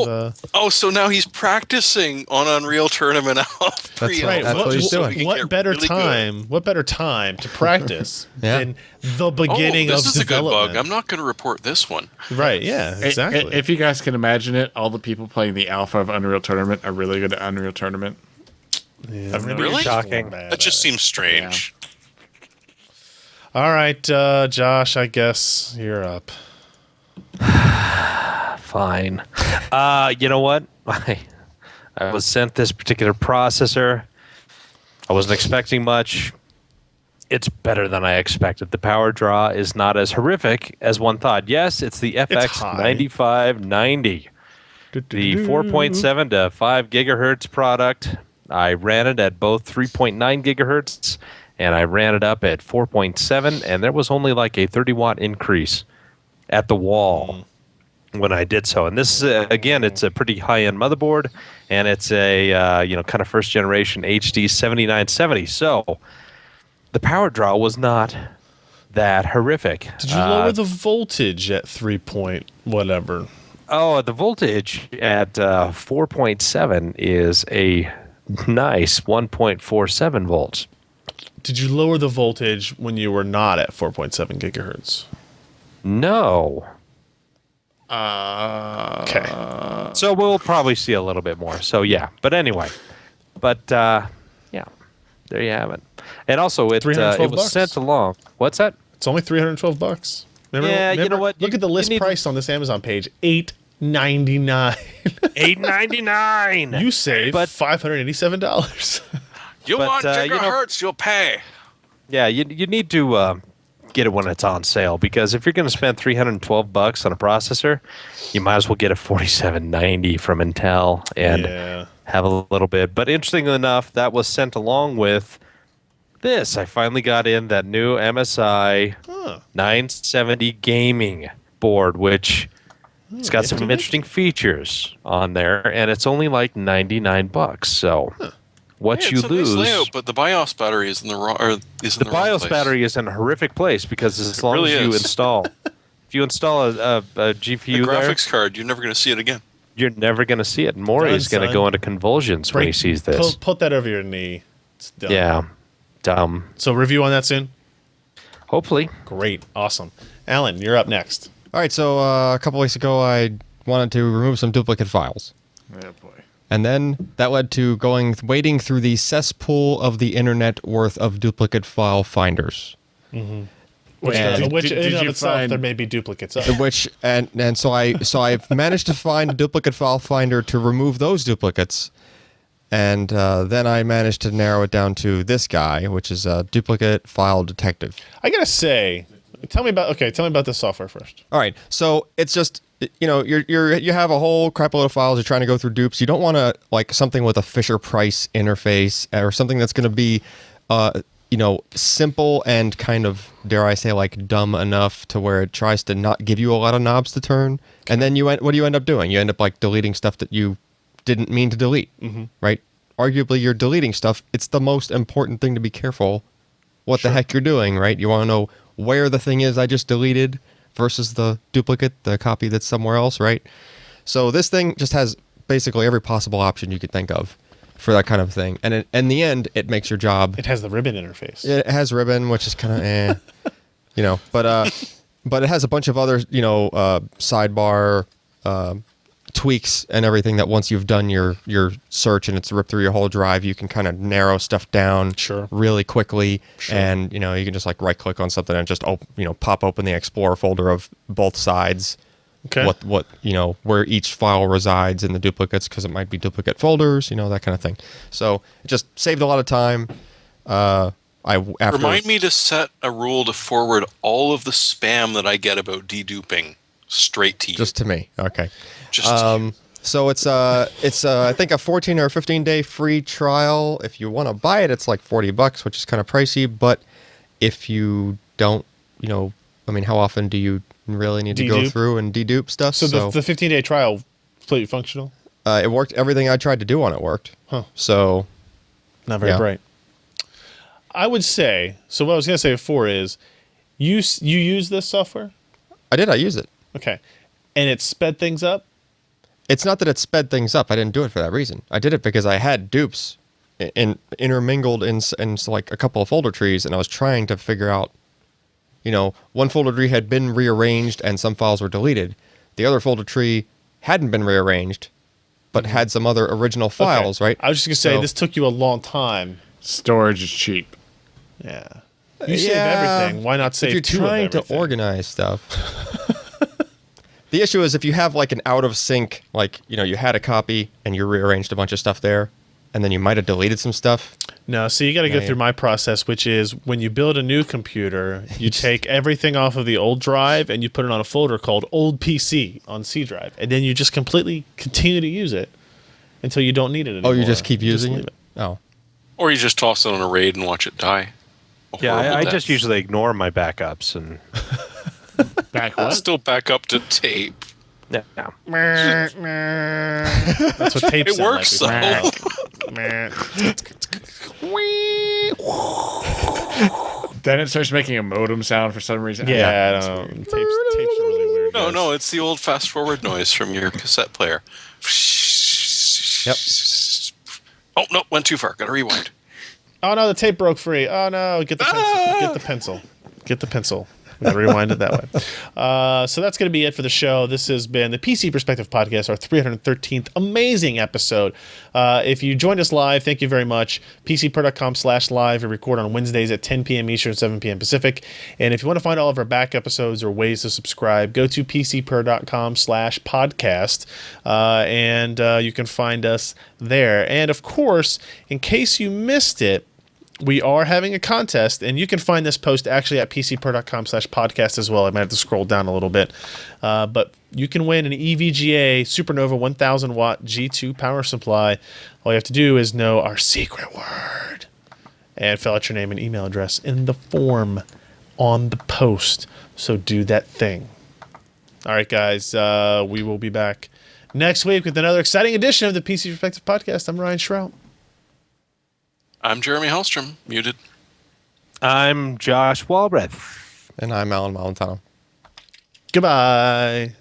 Oh, so now he's practicing on Unreal Tournament. That's right. That's what, what he's so doing. he can what get better really time? What better time to practice Yeah. than the beginning this of is a good development? bug. I'm not going to report this one. Right? Yeah. it. Exactly. If you guys can imagine it, all the people playing the alpha of Unreal Tournament are really good at Unreal Tournament. Yeah, maybe Really? you're Shocking. bad That just at it. seems strange. All right, Josh. I guess you're up. Fine. You know what? I was sent this particular processor. I wasn't expecting much. it's better than I expected. The power draw is not as horrific as one thought. Yes, it's the FX9590, the 4.7 to 5 gigahertz product. I ran it at both 3.9 gigahertz, and I ran it up at 4.7, and there was only like a 30-watt increase at the wall when I did so. And this is, again, it's a pretty high-end motherboard, and it's a kind of first-generation HD 7970. So the power draw was not that horrific. Did you lower the voltage at 3 point whatever? Oh, the voltage at 4.7 is a nice 1.47 volts. Did you lower the voltage when you were not at 4.7 gigahertz? No. Okay. So we'll probably see a little bit more. So yeah. But anyway. But yeah. There you have it. And also it was sent along. What's that? It's only $312. Remember, you know what? Look at the list price on this Amazon page. $899. $899. You save $587. You want gigahertz, you'll pay. Yeah, you need to get it when it's on sale, because if you're going to spend $312 on a processor, you might as well get a 4790 from Intel and have a little bit. But interestingly enough, that was sent along with this. I finally got in that new MSI 970 gaming board, which it's got some interesting features on there, and it's only like $99. So what you lose. Nice layout, but the BIOS battery is in the wrong. The BIOS battery is in a horrific place, because as long as you install, if you install a GPU graphics card, you're never going to see it again. You're never going to see it. Maury is going to go into convulsions when he sees this. Put that over your knee. It's dumb. Yeah, dumb. So review on that soon? Hopefully. Great. Awesome. Alan, you're up next. All right, so a couple weeks ago, I wanted to remove some duplicate files. Oh, boy. And then that led to wading through the cesspool of the internet worth of duplicate file finders. Mm-hmm. Which in and of itself, there may be duplicates of. So I've managed to find a duplicate file finder to remove those duplicates. And then I managed to narrow it down to this guy, which is a duplicate file detective. I gotta say, tell me about the software first. All right, so it's just, you have a whole crap load of files. You're trying to go through dupes. You don't want to like something with a Fisher-Price interface or something that's going to be, simple and kind of, dare I say, like dumb enough to where it tries to not give you a lot of knobs to turn. And then what do you end up doing? You end up like deleting stuff that you didn't mean to delete, right? Arguably, you're deleting stuff. It's the most important thing to be careful what the heck you're doing, right? You want to know where the thing is I just deleted versus the duplicate, the copy that's somewhere else, right? So this thing just has basically every possible option you could think of for that kind of thing. And in the end, it makes your job... It has the ribbon interface. It has ribbon, which is kind of but it has a bunch of other, sidebar tweaks and everything that once you've done your search and it's ripped through your whole drive, you can kind of narrow stuff down really quickly. And you can just like right click on something and just pop open the Explorer folder of both sides. What where each file resides in the duplicates, because it might be duplicate folders, that kind of thing. So it just saved a lot of time. Remind me to set a rule to forward all of the spam that I get about deduping straight to you. Just to me. Okay. Just so it's I think a 14 or 15-day free trial. If you want to buy it, it's like $40, which is kind of pricey. But if you don't, how often do you really need to go through and dedupe stuff? So the 15-day trial completely functional? It worked. Everything I tried to do on it worked. Huh. So not very bright. I would say, so what I was going to say before is, you use this software? I did. I use it. Okay. And it sped things up? It's not that it sped things up. I didn't do it for that reason. I did it because I had dupes intermingled in like a couple of folder trees, and I was trying to figure out, one folder tree had been rearranged and some files were deleted. The other folder tree hadn't been rearranged, but had some other original files, right? I was just going to say, this took you a long time. Storage is cheap. Yeah. You save everything. Why not save if you're two of everything? trying to organize stuff. The issue is if you have like an out of sync, like, you had a copy and you rearranged a bunch of stuff there, and then you might have deleted some stuff. No, so you got to go Yeah, through yeah. my process, which is when you build a new computer, you take everything off of the old drive and you put it on a folder called Old PC on C drive, and then you just completely continue to use it until you don't need it anymore. Oh, you just keep using leave it? Oh. Or you just toss it on a RAID and watch it die. A Yeah, horrible I death. just usually ignore my backups and Back what? Still back up to tape. yeah. That's what tape It sound works like. Then it starts making a modem sound for some reason. Yeah, I don't know. Tapes are really weird. No, guys. no, it's the old fast forward noise from your cassette player. Yep. Oh, no, went too far. Gotta rewind. Oh no, the tape broke free. Oh no, get the pencil. Get the pencil. Get the pencil. We gotta rewind it that way. So that's going to be it for the show. This has been the PC Perspective Podcast, our 313th amazing episode. If you joined us live, thank you very much. PCPro.com/live. We record on Wednesdays at 10 p.m. Eastern, 7 p.m. Pacific. And if you want to find all of our back episodes or ways to subscribe, go to PCPro.com/podcast. And you can find us there. And of course, in case you missed it, we are having a contest, and you can find this post actually at PCPro.com/podcast as well. I might have to scroll down a little bit. But you can win an EVGA SuperNOVA 1000 watt G2 power supply. All you have to do is know our secret word and fill out your name and email address in the form on the post. So do that thing. All right, guys, we will be back next week with another exciting edition of the PC Perspective Podcast. I'm Ryan Shrout. I'm Jeremy Hellstrom, muted. I'm Josh Walbreath. And I'm Alan Malentano. Goodbye.